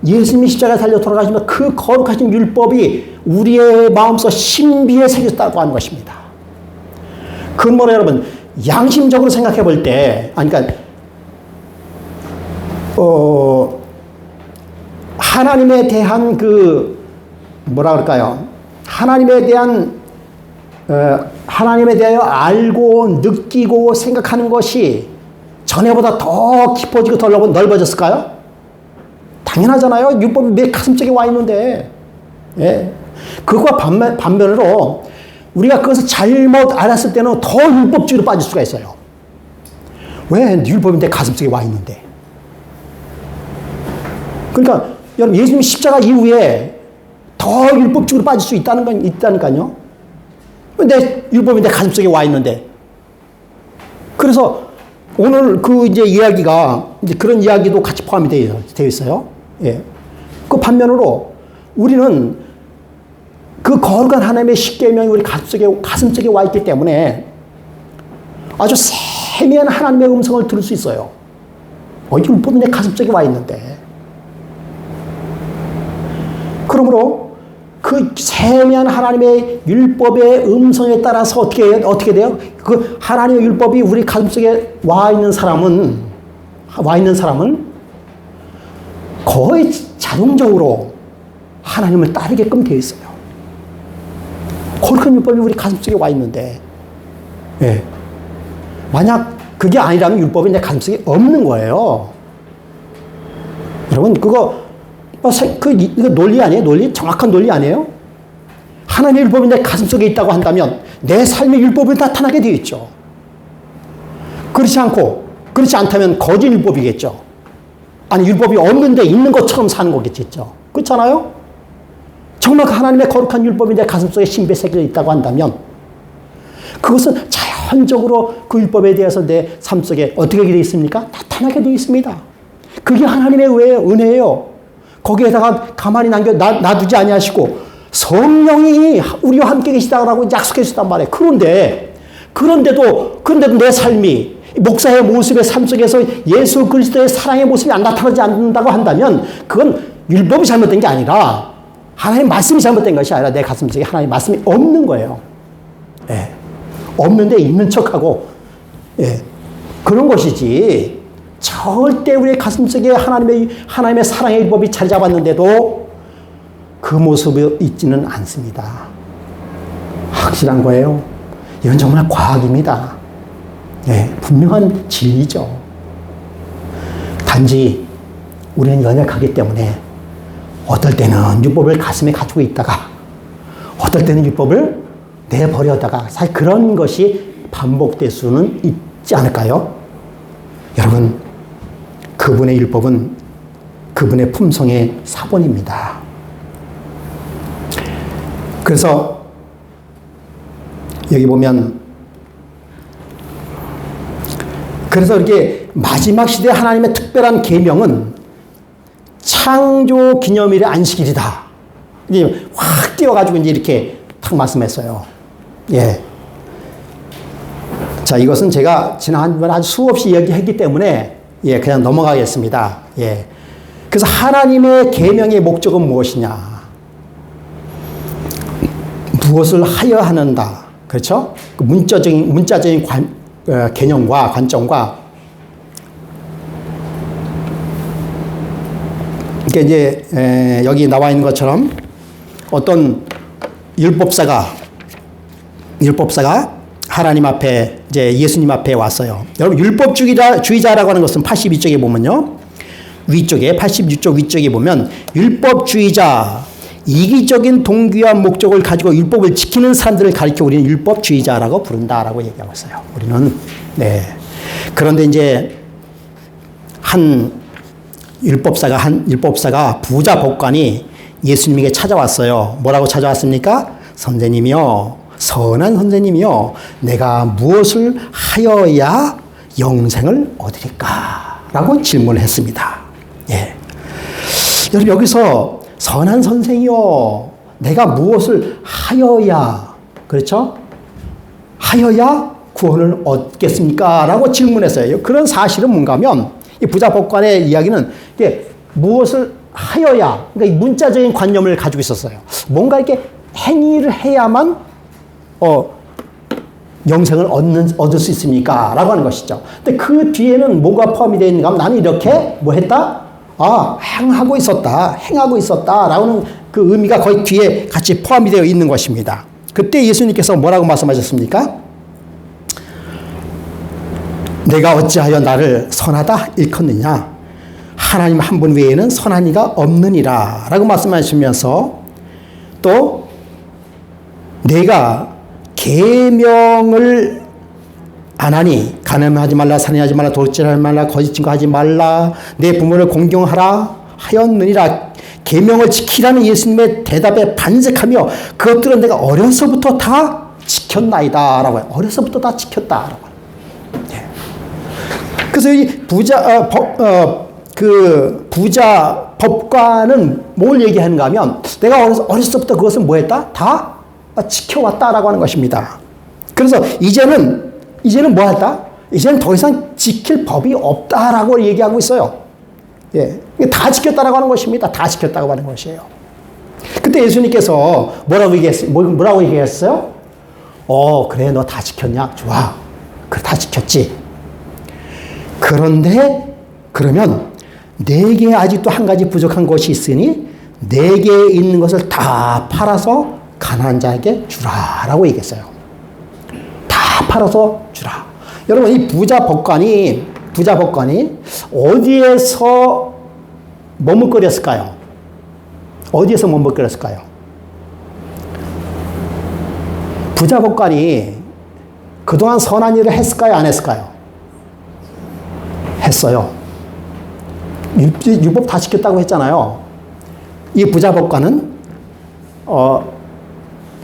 [SPEAKER 1] 예수님이 십자가에 달려 돌아가시면 그 거룩하신 율법이 우리의 마음속 신비에 새겼다고 하는 것입니다. 그건 뭐라 여러분, 양심적으로 생각해 볼 때, 그러니까 하나님에 대한 뭐라 그럴까요? 하나님에 대하여 알고 느끼고 생각하는 것이 전에보다 더 깊어지고 더 넓어졌을까요? 당연하잖아요. 율법이 내 가슴속에 와 있는데. 예. 그것과 반면으로 우리가 그것을 잘못 알았을 때는 더 율법주의로 빠질 수가 있어요. 왜? 율법이 내 가슴속에 와 있는데. 그러니까 여러분, 예수님 십자가 이후에 더 율법주의로 빠질 수 있다니까요. 내 율법이 내 가슴속에 와 있는데. 그래서 오늘 이제 이야기가 이제 그런 이야기도 같이 포함이 되어 있어요. 예. 그 반면으로 우리는 그 거룩한 하나님의 십계명이 우리 가슴속에 와 있기 때문에 아주 세미한 하나님의 음성을 들을 수 있어요. 율법이 내 가슴속에 와 있는데. 그러므로 그 세미한 하나님의 율법의 음성에 따라서 어떻게 돼요? 그 하나님의 율법이 우리 가슴속에 와 있는 사람은 거의 자동적으로 하나님을 따르게끔 되어 있어요. 거룩한 율법이 우리 가슴속에 와 있는데, 예. 만약 그게 아니라면 율법이 내 가슴속에 없는 거예요. 여러분, 이거 논리 아니에요? 논리? 정확한 논리 아니에요? 하나님의 율법이 내 가슴속에 있다고 한다면 내 삶의 율법이 나타나게 되어 있죠. 그렇지 않다면 거짓 율법이겠죠. 아니, 율법이 없는데 있는 것처럼 사는 거겠죠. 그렇잖아요? 정말 하나님의 거룩한 율법이 내 가슴속에 신비에 새겨져 있다고 한다면 그것은 자연적으로 그 율법에 대해서 내 삶 속에 어떻게 되어 있습니까? 나타나게 되어 있습니다. 그게 하나님의 은혜예요. 거기에다가 가만히 놔두지 아니하시고 성령이 우리와 함께 계시다라고 약속해 주셨단 말이에요. 그런데도 내 삶이 목사의 모습의 삶 속에서 예수 그리스도의 사랑의 모습이 안 나타나지 않는다고 한다면 그건 율법이 잘못된 게 아니라 하나님의 말씀이 잘못된 것이 아니라 내 가슴속에 하나님의 말씀이 없는 거예요. 예. 없는데 있는 척하고, 예. 그런 것이지 절대 우리의 가슴속에 하나님의 사랑의 율법이 자리 잡았는데도 그 모습이 있지는 않습니다. 확실한 거예요. 이건 정말 과학입니다. 네, 분명한 진리죠. 단지 우리는 연약하기 때문에 어떨 때는 율법을 가슴에 가지고 있다가 어떨 때는 율법을 내버려다가 사실 그런 것이 반복될 수는 있지 않을까요? 여러분, 그분의 율법은 그분의 품성의 사본입니다. 그래서 여기 보면 그래서 이렇게 마지막 시대 하나님의 특별한 계명은 창조 기념일의 안식일이다. 이제 확 띄워가지고 이제 이렇게 탁 말씀했어요. 예. 자, 이것은 제가 지난번에 아주 수없이 이야기했기 때문에 예, 그냥 넘어가겠습니다. 예. 그래서 하나님의 계명의 목적은 무엇이냐? 무엇을 하여 하는다. 그렇죠? 그 문자적인 개념과 관점과 그러니까 이제 여기 나와 있는 것처럼 어떤 율법사가 하나님 앞에 이제 예수님 앞에 왔어요. 여러분 율법주의자라고 하는 것은 82쪽에 보면요. 위쪽에 86쪽 위쪽에 보면 율법주의자 이기적인 동기와 목적을 가지고 율법을 지키는 사람들을 가리켜 우리는 율법주의자라고 부른다라고 얘기하고 있어요. 우리는 네. 그런데 이제 한 율법사가 부자 법관이 예수님에게 찾아왔어요. 뭐라고 찾아왔습니까? 선생님이요, 선한 선생님이요, 내가 무엇을 하여야 영생을 얻으리까? 라고 질문을 했습니다. 예. 여러분, 여기서 선한 선생이요, 내가 무엇을 하여야, 그렇죠? 하여야 구원을 얻겠습니까? 라고 질문했어요. 그런 사실은 뭔가 하면, 이 부자 법관의 이야기는 이게 무엇을 하여야, 그러니까 이 문자적인 관념을 가지고 있었어요. 뭔가 이렇게 행위를 해야만, 영생을 얻을 수 있습니까? 라고 하는 것이죠. 근데 그 뒤에는 뭐가 포함이 되어 있는가 하면 나는 이렇게 뭐 했다? 행하고 있었다. 라고는 그 의미가 거의 뒤에 같이 포함이 되어 있는 것입니다. 그때 예수님께서 뭐라고 말씀하셨습니까? 내가 어찌하여 나를 선하다 일컫느냐? 하나님 한 분 외에는 선한 이가 없느니라. 라고 말씀하시면서 또 내가 계명을 안 하니 간음하지 말라, 살인하지 말라, 도둑질하지 말라, 거짓 증거하지 말라, 내 부모를 공경하라 하였느니라. 계명을 지키라는 예수님의 대답에 반색하며 그것들은 내가 어려서부터 다 지켰나이다 라고 해요. 어려서부터 다 지켰다 라고 해요. 네. 그래서 이 부자 법관은 뭘 얘기하는가 하면 내가 어렸을 때 그것을 뭐 했다? 다 지켜왔다라고 하는 것입니다. 그래서 이제는 뭐 했다? 이제는 더 이상 지킬 법이 없다라고 얘기하고 있어요. 예. 다 지켰다라고 하는 것입니다. 다 지켰다고 하는 것이에요. 그때 예수님께서 뭐라고 얘기했어요? 그래, 너 다 지켰냐? 좋아. 그래, 다 지켰지. 그런데, 그러면, 내게 아직도 한 가지 부족한 것이 있으니, 내게 있는 것을 다 팔아서 가난한 자에게 주라. 라고 얘기했어요. 다 팔아서 주라. 여러분, 이 부자 법관이 어디에서 머뭇거렸을까요? 어디에서 머뭇거렸을까요? 부자 법관이 그동안 선한 일을 했을까요? 안 했을까요? 했어요. 율법 다 지켰다고 했잖아요. 이 부자 법관은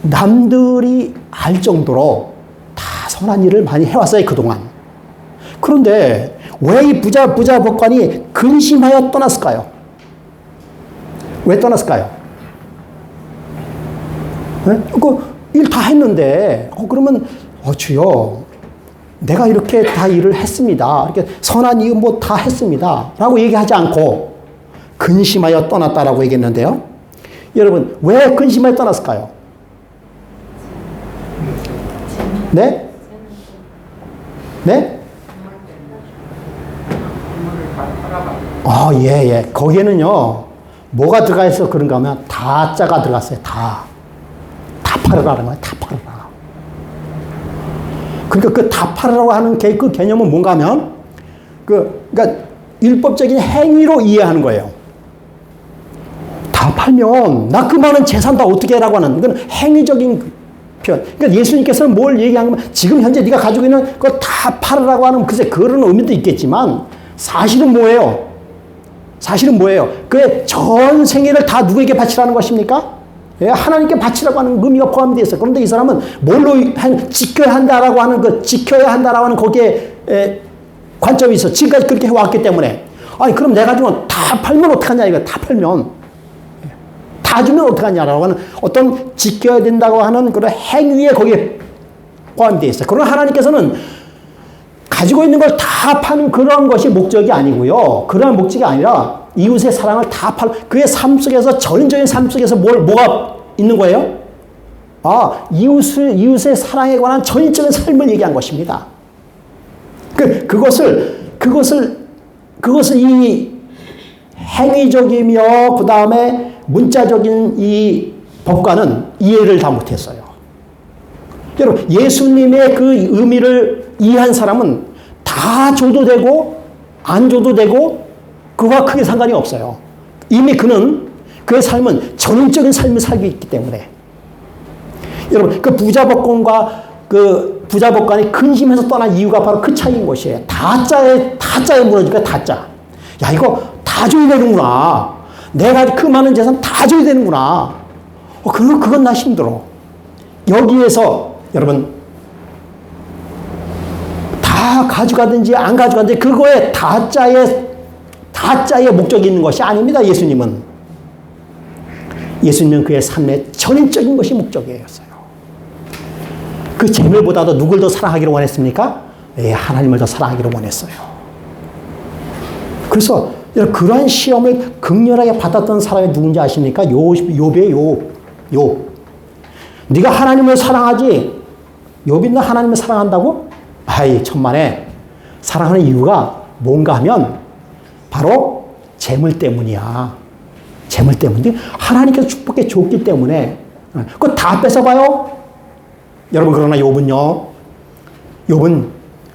[SPEAKER 1] 남들이 알 정도로 다 선한 일을 많이 해왔어요, 그동안. 그런데 왜 이 부자 법관이 근심하여 떠났을까요? 왜 떠났을까요? 네? 일 다 했는데, 그러면, 주여, 내가 이렇게 다 일을 했습니다. 이렇게 선한 일 뭐 다 했습니다. 라고 얘기하지 않고 근심하여 떠났다라고 얘기했는데요. 여러분, 왜 근심하여 떠났을까요? 네? 네? 예. 거기에는요, 뭐가 들어가 있어 그런가 하면 다자가 들어갔어요. 다 팔으라는 거예요. 다 팔으라. 그러니까 그 다 팔으라고 하는 그 개념은 뭔가 하면, 그러니까 율법적인 행위로 이해하는 거예요. 다 팔면 나 그 많은 재산 다 어떻게 해라고 하는, 이건 행위적인 표현. 그러니까 예수님께서는 뭘 얘기하는 거면 지금 현재 네가 가지고 있는 거 다 팔으라고 하는, 글쎄 그런 의미도 있겠지만 사실은 뭐예요? 그의 전 생애를 다 누구에게 바치라는 것입니까? 예, 하나님께 바치라고 하는 의미가 포함이 되어 있어요. 그런데 이 사람은 뭘로 지켜야 한다라고 하는 지켜야 한다라고 하는 거기에 관점이 있어. 지금까지 그렇게 해왔기 때문에. 아니, 그럼 내가 주면 다 팔면 어떡하냐, 이거. 다 팔면. 다 주면 어떡하냐라고 하는 어떤 지켜야 된다고 하는 그런 행위에 거기에 포함이 되어 있어요. 그러나 하나님께서는 가지고 있는 걸 다 파는 그런 것이 목적이 아니고요. 그런 목적이 아니라 이웃의 사랑을 다 그의 삶 속에서, 전적인 삶 속에서 뭐가 있는 거예요? 이웃의 사랑에 관한 전적인 삶을 얘기한 것입니다. 그것을 이 행위적이며 그 다음에 문자적인 이 법과는 이해를 다 못했어요. 여러분, 예수님의 그 의미를 이해한 사람은 다 줘도 되고 안 줘도 되고 그와 크게 상관이 없어요. 이미 그는 그의 삶은 전인적인 삶을 살고 있기 때문에. 여러분, 그 부자복권과 그 부자복권이 근심해서 떠난 이유가 바로 그 차이인 것이에요. 다짜에 무너지니까 다짜. 야, 이거 다 줘야 되는구나. 내가 그 많은 재산 다 줘야 되는구나. 그건 나 힘들어. 여기에서 여러분, 다 가져가든지 안 가져가든지 그거에 다짜의 목적이 있는 것이 아닙니다. 예수님은 그의 삶의 전인적인 것이 목적이었어요. 그 재물보다도 누굴 더 사랑하기를 원했습니까? 하나님을 더 사랑하기를 원했어요. 그래서 그러한 시험을 극렬하게 받았던 사람이 누군지 아십니까? 욥이에요. 욥. 네가 하나님을 사랑하지? 욥이 너 하나님을 사랑한다고? 아이, 천만에. 사랑하는 이유가 뭔가 하면 바로 재물 때문이야. 재물 때문에. 하나님께서 축복해 줬기 때문에. 그거 다 뺏어봐요? 여러분, 그러나 욥은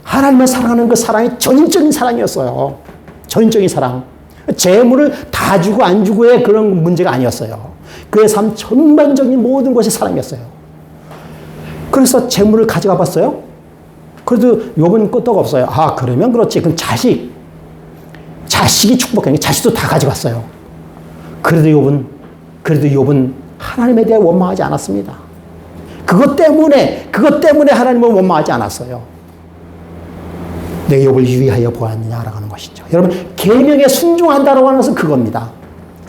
[SPEAKER 1] 하나님을 사랑하는 그 사랑이 전인적인 사랑이었어요. 전인적인 사랑. 재물을 다 주고 안 주고의 그런 문제가 아니었어요. 그의 삶 전반적인 모든 것이 사랑이었어요. 그래서 재물을 가져가 봤어요. 그래도 욥은 끄떡 없어요. 그러면 그렇지. 그럼 자식이 축복하는 게 자식도 다 가져갔어요. 그래도 욥은 하나님에 대해 원망하지 않았습니다. 그것 때문에 하나님을 원망하지 않았어요. 내가 욥을 유의하여 보았느냐라고 하는 것이죠. 여러분, 계명에 순종한다라고 하는 것은 그겁니다.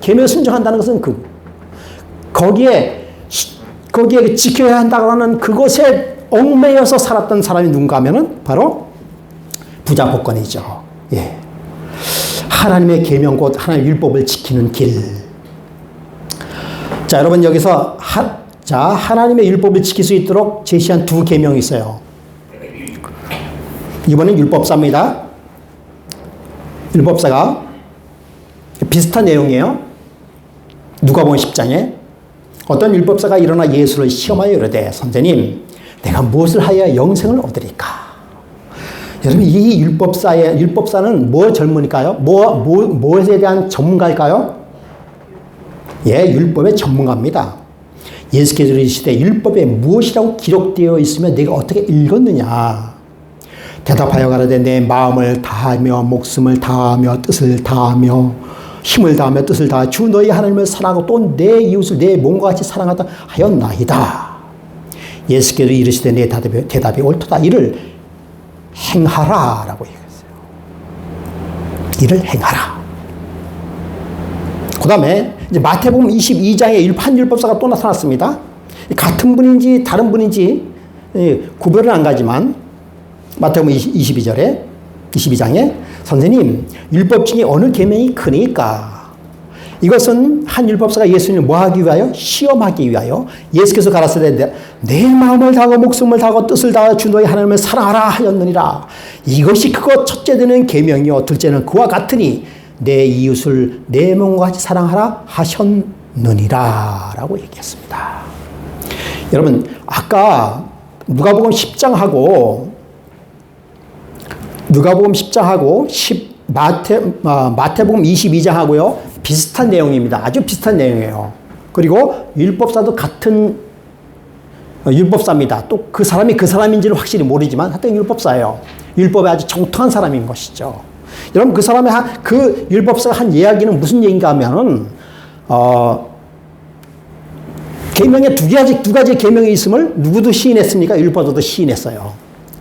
[SPEAKER 1] 계명에 순종한다는 것은 거기에 지켜야 한다고 하는 그것에 얽매여서 살았던 사람이 누군가 하면은 바로 부자복권이죠. 예. 하나님의 계명 곧 하나님의 율법을 지키는 길. 자, 여러분, 여기서 하나님의 율법을 지킬 수 있도록 제시한 두 계명이 있어요. 이번엔 율법사입니다. 율법사가 비슷한 내용이에요. 누가복음 10장에 어떤 율법사가 일어나 예수를 시험하여 이르되 선생님, 내가 무엇을 하여야 영생을 얻으리까? 여러분, 이 율법사는 뭐 전문일까요? 무엇에 대한 전문가일까요? 예, 율법의 전문가입니다. 예수께서 이르시되 율법에 무엇이라고 기록되어 있으면 내가 어떻게 읽었느냐? 대답하여 가라되 내 마음을 다하며 목숨을 다하며 뜻을 다하며 힘을 다하며 뜻을 다하여 주 너희 하나님을 사랑하고 또 내 이웃을 내 몸과 같이 사랑하다 하였나이다. 예수께서 이르시되 내 대답이 옳도다. 이를 행하라 라고 얘기했어요. 이를 행하라. 그 다음에 이제 마태복음 22장에 한 율법사가 또 나타났습니다. 같은 분인지 다른 분인지 구별은 안 가지만 마태복음 22장에 선생님, 율법 중에 어느 계명이 크니까? 이것은 한 율법사가 예수님을 뭐 하기 위하여? 시험하기 위하여. 예수께서 가라사대 내 마음을 다하고 목숨을 다하고 뜻을 다하여 주 너희 하나님을 사랑하라 하였느니라. 이것이 크고 첫째 되는 계명이요 둘째는 그와 같으니 내 이웃을 내 몸과 같이 사랑하라 하셨느니라 라고 얘기했습니다. 여러분, 아까 누가복음 10장하고 마태복음 22장하고요 비슷한 내용입니다. 아주 비슷한 내용이에요. 그리고 율법사도 같은 율법사입니다. 또 그 사람이 그 사람인지는 확실히 모르지만 하여튼 율법사예요. 율법에 아주 정통한 사람인 것이죠. 여러분, 그 율법사가 한 이야기는 무슨 얘기인가 하면은 계명에 두 가지 계명이 있음을 누구도 시인했습니까? 율법도 시인했어요.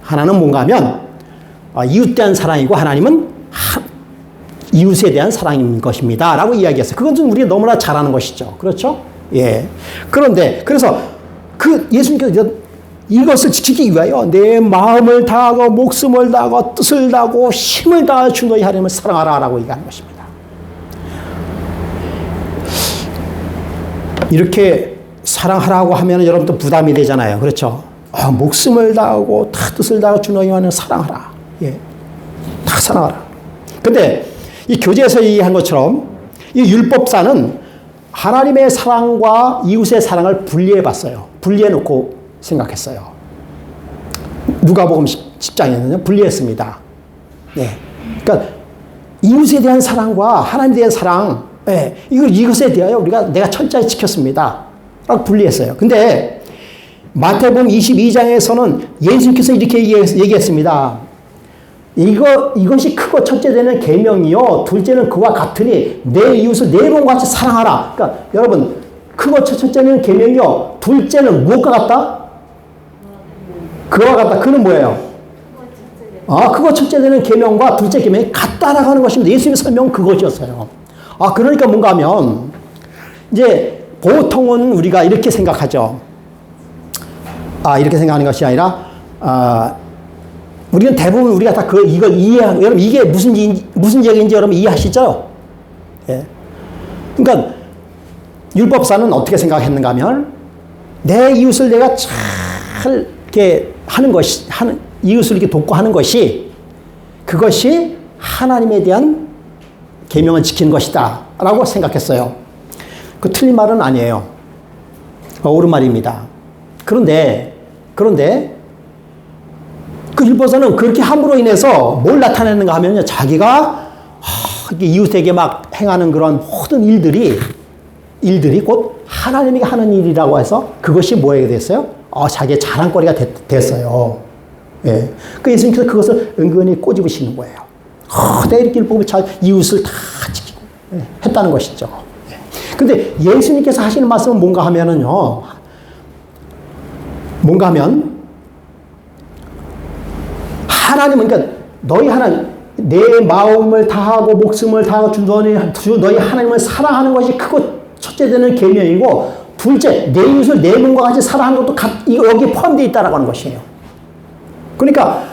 [SPEAKER 1] 하나는 뭔가 하면 이웃 대한 사랑이고 하나님은 이웃에 대한 사랑인 것입니다. 라고 이야기했어요. 그건 좀 우리가 너무나 잘 아는 것이죠. 그렇죠? 예. 그래서 예수님께서 이것을 지키기 위하여 내 마음을 다하고 목숨을 다하고 뜻을 다하고 힘을 다하여 주 너희 하나님을 사랑하라 라고 얘기하는 것입니다. 이렇게 사랑하라고 하면 여러분도 부담이 되잖아요. 그렇죠? 목숨을 다하고 뜻을 다하고 주 너희 하나님을 사랑하라. 예. 다 사랑하라. 근데 이 교재에서 얘기한 것처럼 이 율법사는 하나님의 사랑과 이웃의 사랑을 분리해 봤어요. 분리해 놓고 생각했어요. 누가복음 10장에는요, 분리했습니다. 네. 그러니까 이웃에 대한 사랑과 하나님에 대한 사랑, 네. 이걸 이웃에 대하여 내가 철저히 지켰습니다. 라고 분리했어요. 근데 마태복음 22장에서는 예수님께서 이렇게 얘기했습니다. 이것이 크고 첫째 되는 계명이요, 둘째는 그와 같으니 내 이웃을 내 몸과 같이 사랑하라. 그러니까 여러분, 크고 첫째는 계명이요, 둘째는 무엇과 같다? 그와 같다. 그는 뭐예요? 크고 첫째 되는 계명과 둘째 계명이 같다라고 하는 것입니다. 예수님의 설명은 그것이었어요. 그러니까 뭔가 하면 이제 보통은 우리가 이렇게 생각하죠. 이렇게 생각하는 것이 아니라 우리는 대부분 우리가 다 이걸 이해하고, 여러분 이게 무슨 얘기인지 여러분 이해하시죠? 예. 그러니까 율법사는 어떻게 생각했는가 하면 내 이웃을 내가 잘 이렇게 하는 것이, 이웃을 이렇게 돕고 하는 것이, 그것이 하나님에 대한 계명을 지키는 것이다 라고 생각했어요. 그 틀린 말은 아니에요. 옳은 말입니다. 그런데 그 율법사는 그렇게 함으로 인해서 뭘 나타내는가 하면요, 자기가 이웃에게 막 행하는 그런 모든 일들이 곧 하나님이 하는 일이라고 해서 그것이 뭐에게 됐어요? 자기의 자랑거리가 됐어요. 예. 그 예수님께서 그것을 은근히 꼬집으시는 거예요. 내가 이렇게 율법을 잘 이웃을 다 지키고 했다는 것이죠. 근데 예수님께서 하시는 말씀은 뭔가 하면 하나님은, 그러니까 너희 하나님, 내 마음을 다하고 목숨을 다하고 너희 하나님을 사랑하는 것이 크고 첫째 되는 계명이고, 둘째 내 이웃을 내 몸과 같이 사랑하는 것도 여기에 포함되어 있다라고 하는 것이에요. 그러니까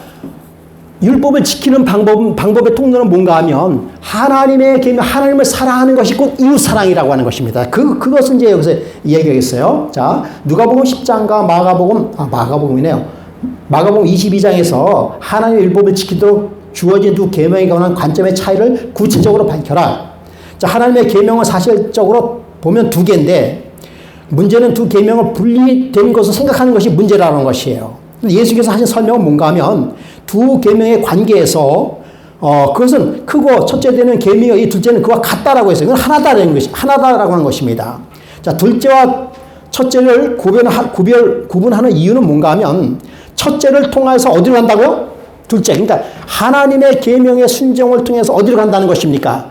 [SPEAKER 1] 율법을 지키는 방법의 통로는 뭔가 하면 하나님의 계명, 하나님을 사랑하는 것이 곧 이웃 사랑이라고 하는 것입니다. 그것은 이제 여기서 이야기하겠어요. 자, 누가복음 10장과 마가복음이네요. 마가복음 22장에서 하나님의 율법을 지키도록 주어진 두 계명에 관한 관점의 차이를 구체적으로 밝혀라. 자, 하나님의 계명은 사실적으로 보면 두 개인데, 문제는 두 계명을 분리된 것을 생각하는 것이 문제라는 것이에요. 예수께서 하신 설명은 뭔가 하면 두 계명의 관계에서 그것은 크고 첫째 되는 계명이요, 이 둘째는 그와 같다라고 했어요. 그건 하나다라고 하는 것입니다. 자, 둘째와 첫째를 구분하는 이유는 뭔가 하면, 첫째를 통해서 어디로 간다고요? 둘째. 그러니까 하나님의 계명의 순종을 통해서 어디로 간다는 것입니까?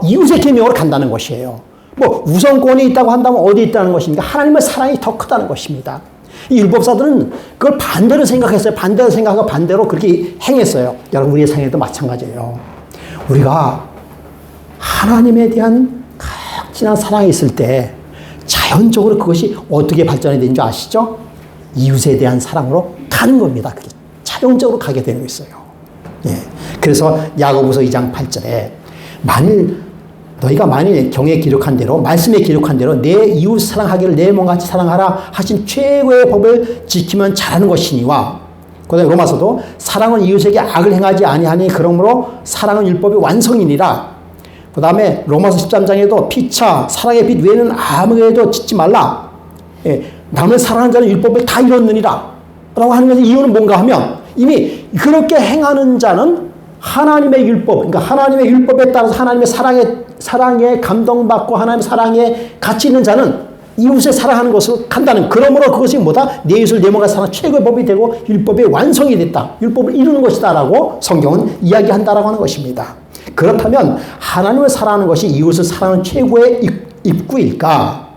[SPEAKER 1] 이웃의 계명으로 간다는 것이에요. 뭐 우선권이 있다고 한다면 어디 있다는 것입니까? 하나님의 사랑이 더 크다는 것입니다. 이 율법사들은 그걸 반대로 생각했어요. 반대로 생각하고 반대로 그렇게 행했어요. 여러분, 우리의 생애도 마찬가지예요. 우리가 하나님에 대한 극진한 사랑이 있을 때 자연적으로 그것이 어떻게 발전이 되는 줄 아시죠? 이웃에 대한 사랑으로 가는 겁니다. 그게 자동적으로 가게 되는 있어요. 예. 그래서 야고보서 2장 8절에 너희가 만일 경에 기록한 대로, 말씀에 기록한 대로 내 이웃 사랑하기를 내 몸같이 사랑하라 하신 최고의 법을 지키면 잘하는 것이니와, 그 다음에 로마서도 사랑은 이웃에게 악을 행하지 아니하니 그러므로 사랑은 율법의 완성이니라. 그 다음에 로마서 13장에도 피차 사랑의 빛 외에는 아무에도 짓지 말라. 예, 남을 사랑하는 자는 율법을 다 이뤘느니라 라고 하는 것의 이유는 뭔가 하면, 이미 그렇게 행하는 자는 하나님의 율법, 그러니까 하나님의 율법에 따라서 하나님의 사랑에 감동받고 하나님의 사랑에 가치 있는 자는 이웃을 사랑하는 것을 간다는, 그러므로 그것이 뭐다? 내 이웃을 내 몸과 사랑 최고의 법이 되고 율법의 완성이 됐다. 율법을 이루는 것이다 라고 성경은 이야기한다라고 하는 것입니다. 그렇다면 하나님을 사랑하는 것이 이웃을 사랑하는 최고의 입구일까?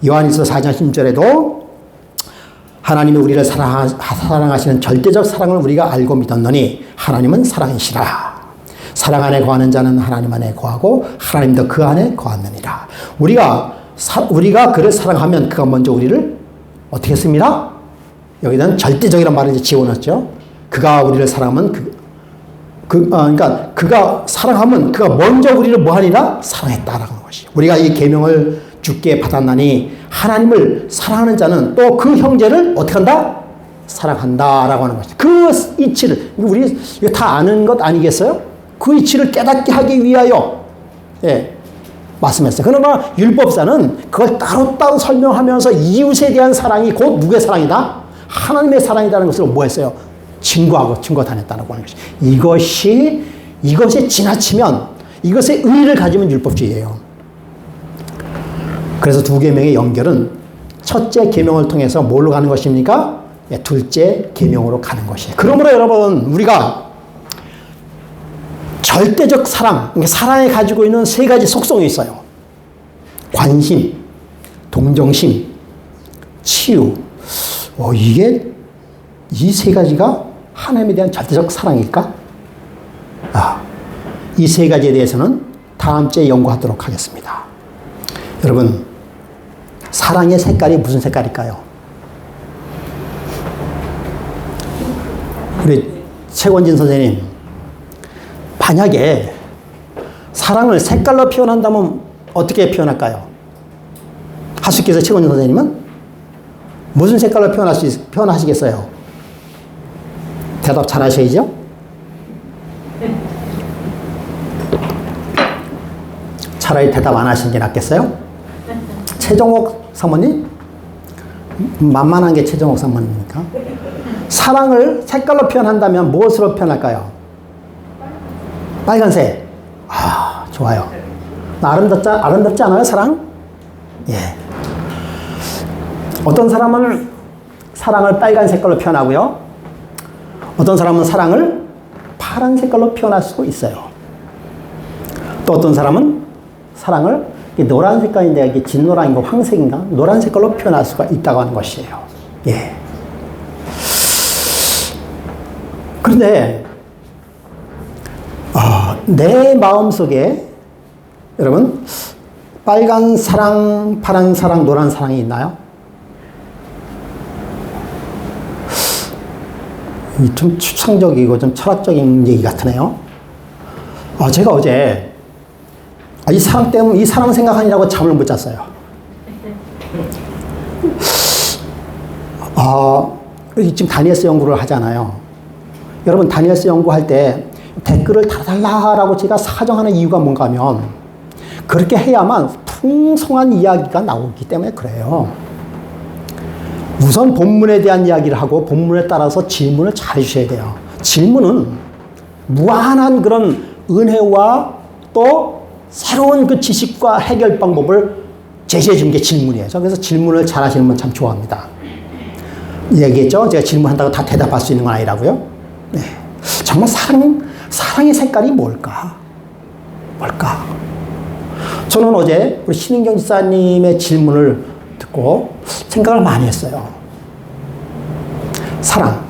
[SPEAKER 1] 요한일서 4장 10절에도 하나님이 우리를 사랑하시는 절대적 사랑을 우리가 알고 믿었노니 하나님은 사랑이시라. 사랑 안에 거하는 자는 하나님 안에 거하고 하나님도 그 안에 거하느니라. 우리가 그를 사랑하면 그가 먼저 우리를 어떻게 했습니다? 여기는 절대적이란 말을 이제 지워놨죠. 그가 우리를 사랑하면 그러니까 그가 사랑하면 그가 먼저 우리를 뭐하니라? 사랑했다라는 것이. 우리가 이 계명을 주께 받았나니 하나님을 사랑하는 자는 또 그 형제를 어떻게 한다? 사랑한다라고 하는 것이. 그 이치를 우리 이거 다 아는 것 아니겠어요? 그 이치를 깨닫게 하기 위하여, 예, 말씀했어요. 그러나 율법사는 그걸 따로따로 설명하면서 이웃에 대한 사랑이 곧 누구의 사랑이다? 하나님의 사랑이라는 것을 뭐 했어요? 증거 다녔다고 하는 것이. 이것에 지나치면, 이것에 의의를 가지면 율법주의예요. 그래서 두 계명의 연결은 첫째 계명을 통해서 뭘로 가는 것입니까? 둘째 계명으로 가는 것이에요. 그러므로 여러분, 우리가 절대적 사랑, 사랑에 가지고 있는 세 가지 속성이 있어요. 관심, 동정심, 치유. 이게 이 세 가지가 하나님에 대한 절대적 사랑일까? 이 세 가지에 대해서는 다음 주에 연구하도록 하겠습니다. 여러분, 사랑의 색깔이 무슨 색깔일까요? 우리 최권진 선생님, 만약에 사랑을 색깔로 표현한다면 어떻게 표현할까요? 하수께서 최권진 선생님은 무슨 색깔로 표현하시겠어요? 대답 잘 하셔야죠? 차라리 대답 안 하시는 게 낫겠어요? 최종옥 사모님? 만만한 게 최종옥 사모님입니까? 사랑을 색깔로 표현한다면 무엇으로 표현할까요? 빨간색. 좋아요. 아름답지 않아요, 사랑? 예. 어떤 사람은 사랑을 빨간 색깔로 표현하고요. 어떤 사람은 사랑을 파란 색깔로 표현할 수 있어요. 또 어떤 사람은 사랑을 노란 색깔인데 이게 진노란인가 황색인가 노란 색깔로 표현할 수가 있다고 하는 것이에요. 예. 그런데 내 마음속에 여러분 빨간 사랑, 파란 사랑, 노란 사랑이 있나요? 좀 추상적이고 좀 철학적인 얘기 같으네요. 제가 어제 이 사랑 때문에, 이 사랑 생각하느라고 잠을 못 잤어요. 지금 다니엘스 연구를 하잖아요. 여러분, 다니엘스 연구할 때 댓글을 달아달라고 제가 사정하는 이유가 뭔가 하면 그렇게 해야만 풍성한 이야기가 나오기 때문에 그래요. 우선 본문에 대한 이야기를 하고 본문에 따라서 질문을 잘 해주셔야 돼요. 질문은 무한한 그런 은혜와 또 새로운 그 지식과 해결 방법을 제시해 주는 게 질문이에요. 그래서 질문을 잘 하시는 분 참 좋아합니다. 얘기했죠? 제가 질문한다고 다 대답할 수 있는 건 아니라고요. 네. 정말 사랑의 색깔이 뭘까? 저는 어제 우리 신은경 지사님의 질문을 듣고 생각을 많이 했어요. 사랑,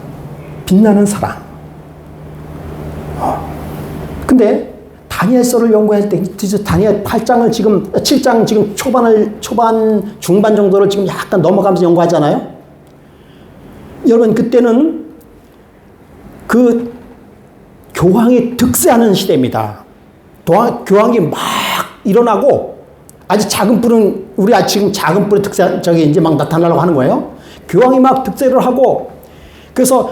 [SPEAKER 1] 빛나는 사랑. 근데 다니엘서를 연구할 때 다니엘 8장을 지금 7장 지금 초반 중반 정도를 지금 약간 넘어가면서 연구하잖아요. 여러분, 그때는 그 교황이 득세하는 시대입니다. 교황이 막 일어나고 아주 작은 뿔은 우리가 지금 작은 뿔의 득세 이제 막 나타나려고 하는 거예요. 교황이 막 득세를 하고 그래서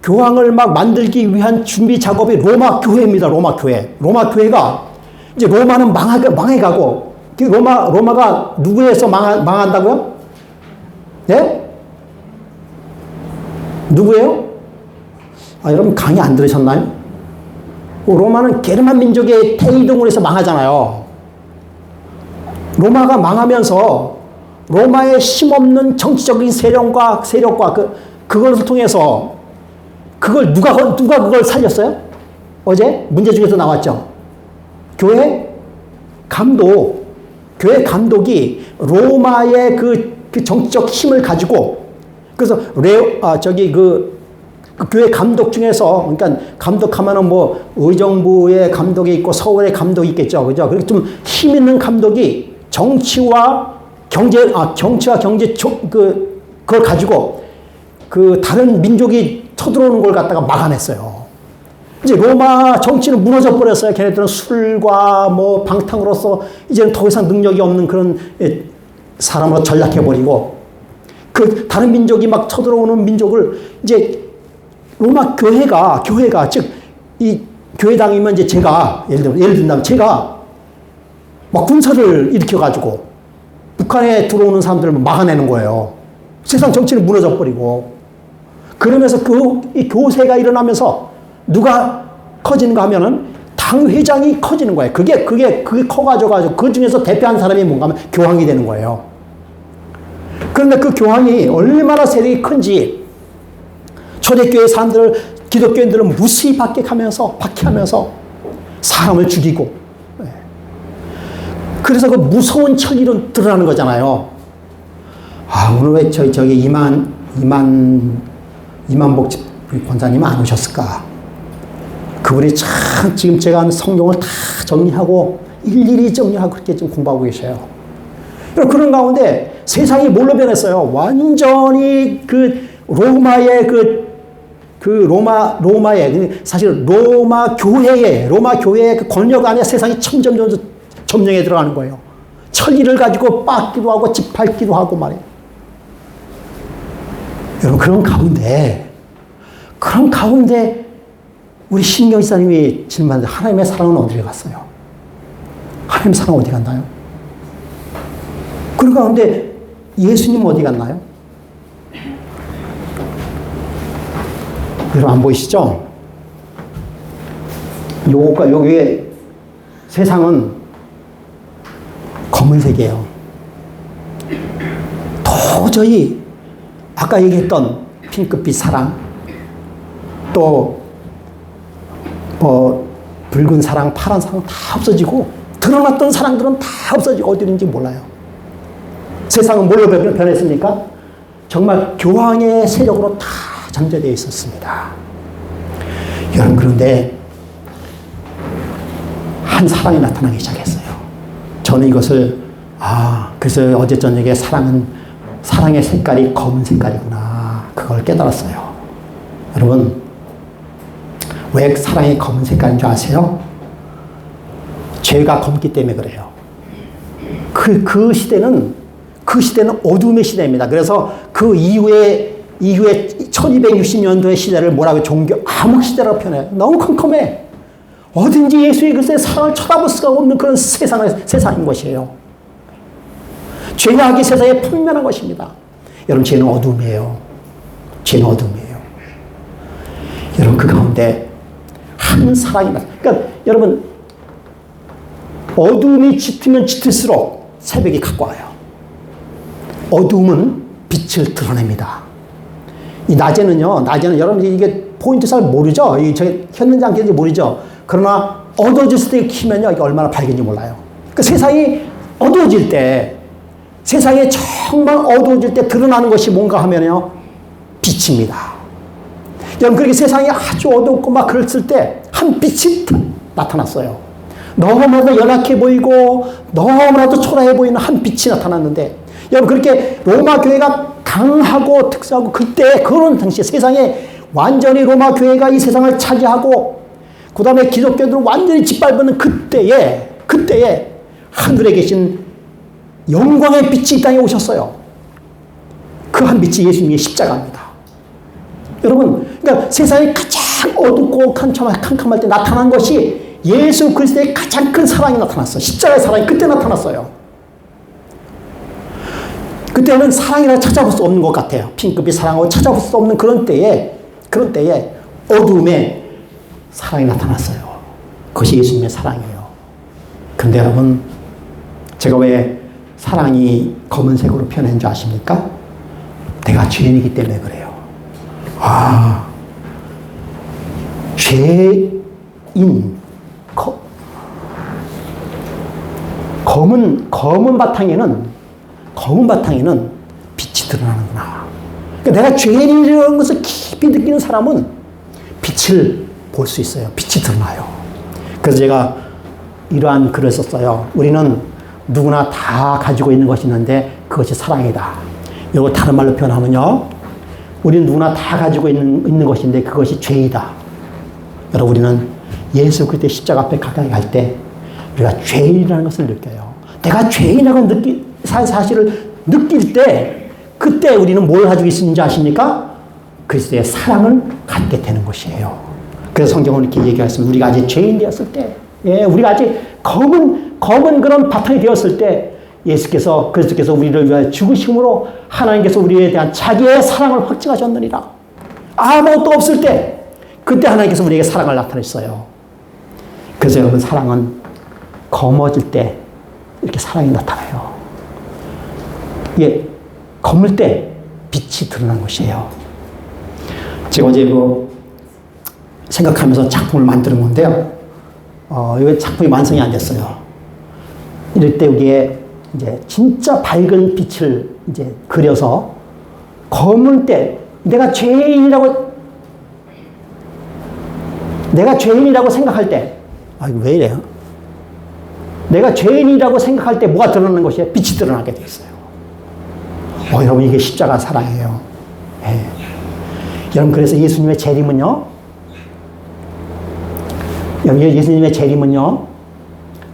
[SPEAKER 1] 교황을 막 만들기 위한 준비 작업이 로마 교회입니다. 로마 교회가 이제 로마는 망해가고 로마가 누구에서 망한다고요? 예? 누구예요? 여러분 강의 안 들으셨나요? 로마는 게르만 민족의 태이동을 해서 망하잖아요. 로마가 망하면서 로마의 힘없는 정치적인 세력과 그것을 통해서 그걸 누가 그걸 살렸어요? 어제 문제 중에서 나왔죠. 교회 감독이 로마의 그 정치적 힘을 가지고 그래서 그 교회 감독 중에서 그러니까 감독하면은 뭐 의정부의 감독이 있고 서울의 감독이 있겠죠, 그죠? 그리고 좀 힘 있는 감독이 정치와 경제 그걸 가지고 그 다른 민족이 쳐들어오는 걸 갖다가 막아냈어요. 이제 로마 정치는 무너져 버렸어요. 걔네들은 술과 뭐 방탕으로서 이제는 더 이상 능력이 없는 그런 사람으로 전락해버리고 그 다른 민족이 막 쳐들어오는 민족을 이제 로마 교회가 즉 이 교회당이면 이제 제가 예를 든다면 제가 막 군사를 일으켜가지고 북한에 들어오는 사람들을 막아내는 거예요. 세상 정치는 무너져 버리고. 그러면서 이 교세가 일어나면서 누가 커지는가 하면은 당 회장이 커지는 거예요. 그게 커가지고 그 중에서 대표한 사람이 뭔가 하면 교황이 되는 거예요. 그런데 그 교황이 얼마나 세력이 큰지 초대교회 사람들을, 기독교인들을 무수히 박해하면서 사람을 죽이고, 그래서 그 무서운 천리로 드러나는 거잖아요. 오늘 왜 저기 이만복 권사님 안 오셨을까? 그분이 참 지금 제가 하는 성경을 다 정리하고 일일이 정리하고 그렇게 지금 공부하고 계셔요. 그런 가운데 세상이 뭘로 변했어요? 완전히 로마의 로마의 사실 로마 교회의 그 권력 안에 세상이 점점 점령해 들어가는 거예요. 천리를 가지고 빻기도 하고 짓밟기도 하고 말이에요. 여러분, 그런 가운데 우리 신경 지사님이 질문하는데 하나님의 사랑은 어디에 갔어요? 하나님의 사랑은 어디 갔나요? 그런 가운데 예수님은 어디 갔나요? 여러분, 안 보이시죠? 여기에 세상은 검은색이에요. 도저히 아까 얘기했던 핑크빛 사랑, 또 붉은 사랑, 파란 사랑 다 없어지고, 드러났던 사랑들은 다 없어지고 어디 있는지 몰라요. 세상은 뭘로 변했습니까? 정말 교황의 세력으로 다 잠재되어 있었습니다. 여러분, 그런데 한 사랑이 나타나기 시작했어요. 저는 이것을 그래서 어제 저녁에 사랑의 색깔이 검은 색깔이구나, 그걸 깨달았어요. 여러분, 왜 사랑이 검은 색깔인 줄 아세요? 죄가 검기 때문에 그래요. 그 시대는 어둠의 시대입니다. 그래서 그 이후에 1260년도의 시대를 뭐라고 암흑 시대라고 표현해요. 너무 컴컴해. 어딘지 예수의 글쎄 사랑을 쳐다볼 수가 없는 그런 세상인 것이에요. 죄악이 세상에 풍면한 것입니다. 여러분, 죄는 어둠이에요. 여러분, 그 가운데 한 사랑이 그러니까 여러분, 어둠이 짙으면 짙을수록 새벽이 가까워요. 어둠은 빛을 드러냅니다. 이 낮에는요, 여러분 이게 포인트 잘 모르죠? 켰는지 안 켰는지 모르죠? 그러나 어두워졌을 때 키면요, 이게 얼마나 밝은지 몰라요. 그 세상이 어두워질 때, 세상에 정말 어두워질 때 드러나는 것이 뭔가 하면요, 빛입니다. 여러분, 그렇게 세상이 아주 어둡고 막 그랬을 때 한 빛이 나타났어요. 너무나도 연약해 보이고 너무나도 초라해 보이는 한 빛이 나타났는데, 여러분, 그렇게 로마 교회가 강하고 특수하고 그런 당시에 세상에 완전히 로마 교회가 이 세상을 차지하고 그 다음에 기독교들을 완전히 짓밟는 그때에 하늘에 계신 영광의 빛이 이 땅에 오셨어요. 그 한 빛이 예수님의 십자가입니다. 여러분, 그러니까 세상이 가장 어둡고 캄캄할 때 나타난 것이 예수 그리스도의 가장 큰 사랑이 나타났어요. 십자가의 사랑이 그때 나타났어요. 그때는 사랑이라 찾아볼 수 없는 것 같아요. 핑크빛 사랑하고 찾아볼 수 없는 그런 때에 어둠에 사랑이 나타났어요. 그것이 예수님의 사랑이에요. 근데 여러분, 제가 왜 사랑이 검은색으로 표현한 줄 아십니까? 내가 죄인이기 때문에 그래요. 죄인, 검은 바탕에는 빛이 드러나는구나. 그러니까 내가 죄인이라는 것을 깊이 느끼는 사람은 빛을 볼 수 있어요. 빛이 드러나요. 그래서 제가 이러한 글을 썼어요. 우리는 누구나 다 가지고 있는 것이 있는데 그것이 사랑이다. 이거 다른 말로 표현하면요, 우리는 누구나 다 가지고 있는 것인데 그것이 죄이다. 여러분, 우리는 예수 그리스도의 십자가 앞에 가까이 갈 때 우리가 죄인이라는 것을 느껴요. 내가 죄인이라고 사실을 느낄 때, 그때 우리는 뭘 가지고 있는지 아십니까? 그리스도의 사랑을 갖게 되는 것이에요. 그래서 성경은 이렇게 얘기했습니다. 우리가 아직 죄인 되었을 때, 우리가 아직 검은 그런 바탕이 되었을 때 그리스도께서 우리를 위하여 죽으심으로 하나님께서 우리에 대한 자기의 사랑을 확증하셨느니라. 아무것도 없을 때 그때 하나님께서 우리에게 사랑을 나타냈어요. 그래서 여러분, 사랑은 검어질 때 이렇게 사랑이 나타나요. 이게 검을 때 빛이 드러나는 것이에요. 제가 어제 생각하면서 작품을 만드는 건데요. 이 작품이 완성이 안 됐어요. 이럴 때 여기에 이제 진짜 밝은 빛을 이제 그려서 검을 때 내가 죄인이라고 생각할 때, 이거 왜 이래요? 내가 죄인이라고 생각할 때 뭐가 드러나는 것이에요? 빛이 드러나게 돼 있어요. 여러분, 이게 십자가 사랑이에요. 네. 여러분, 그래서 예수님의 재림은요,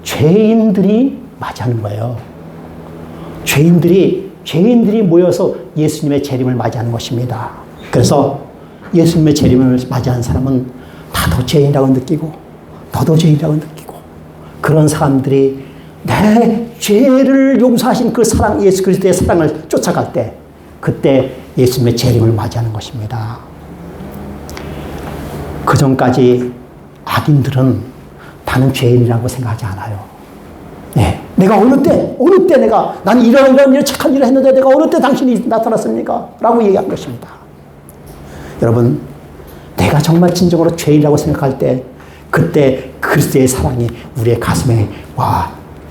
[SPEAKER 1] 죄인들이 맞이하는 거예요. 죄인들이 모여서 예수님의 재림을 맞이하는 것입니다. 그래서 예수님의 재림을 맞이하는 사람은 나도 죄인이라고 느끼고, 너도 죄인이라고 느끼고, 그런 사람들이 내 죄를 용서하신 그 사랑, 예수 그리스도의 사랑을 쫓아갈 때, 그때 예수님의 재림을 맞이하는 것입니다. 그 전까지 악인들은 나는 죄인이라고 생각하지 않아요. 네. 내가 어느 때 난 이런 착한 일을 했는데 내가 어느 때 당신이 나타났습니까? 라고 얘기한 것입니다. 여러분, 내가 정말 진정으로 죄인이라고 생각할 때, 그때 그리스도의 사랑이 우리의 가슴에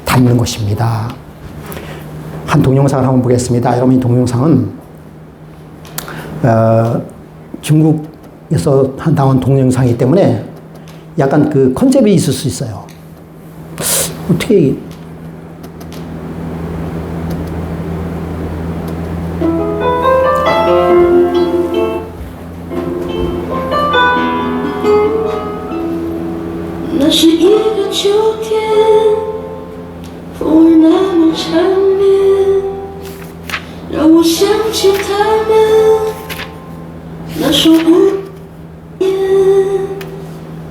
[SPEAKER 1] 닿는 것입니다. 한 동영상을 한번 보겠습니다. 여러분, 이 동영상은 중국에서 나온 동영상이기 때문에 약간 그 컨셉이 있을 수 있어요. 어떻게
[SPEAKER 5] 那是一个秋天，风儿那么缠绵，让我想起他们那双无言，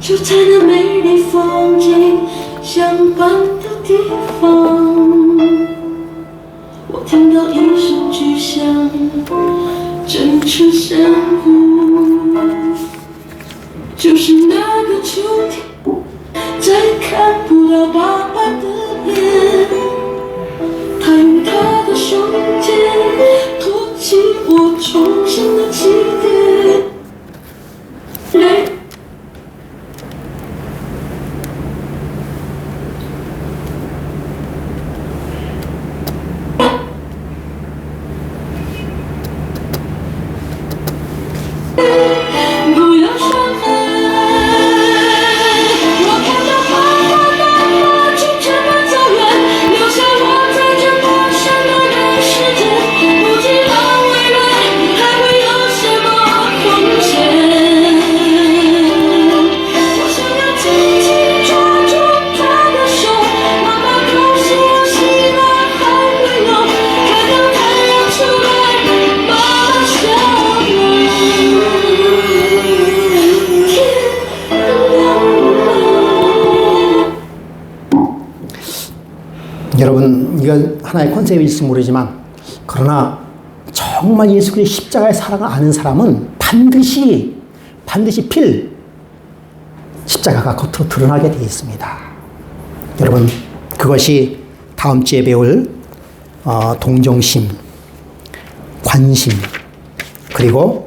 [SPEAKER 5] 就在那美丽风景相伴的地方，我听到一声巨响，振翅相呼，就是那个秋天。再看不到爸爸的脸，他用他的胸膛托起我重生的起点。不要伤害。
[SPEAKER 1] 여러분, 이건 하나의 컨셉일지 모르지만, 그러나 정말 예수 그리스도의 십자가의 사랑을 아는 사람은 반드시 십자가가 겉으로 드러나게 되어 있습니다. 여러분, 그것이 다음 주에 배울 동정심, 관심, 그리고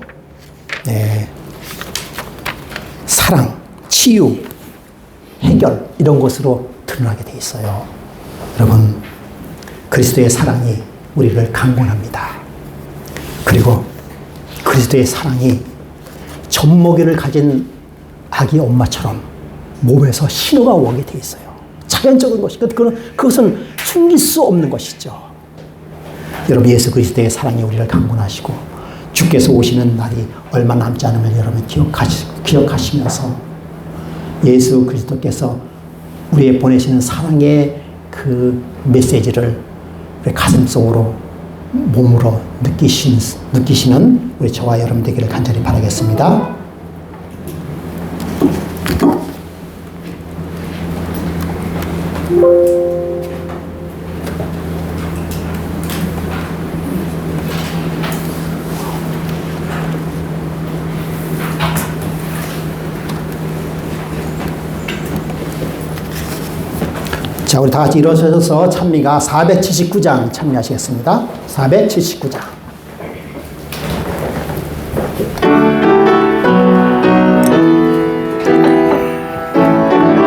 [SPEAKER 1] 사랑, 치유, 해결, 이런 것으로 드러나게 되어 있어요. 여러분, 그리스도의 사랑이 우리를 강권합니다. 그리고 그리스도의 사랑이 젖먹이를 가진 아기 엄마처럼 몸에서 신호가 오게 돼 있어요. 자연적인 것이, 그것은 숨길 수 없는 것이죠. 여러분, 예수 그리스도의 사랑이 우리를 강권하시고 주께서 오시는 날이 얼마 남지 않으면 여러분 기억하시면서 예수 그리스도께서 우리의 보내시는 사랑의 그 메시지를 우리 가슴속으로, 몸으로 느끼시는 우리 저와 여러분 되기를 간절히 바라겠습니다. 자, 우리 다 같이 일어서셔서 찬미가 479장 찬미하시겠습니다. 479장.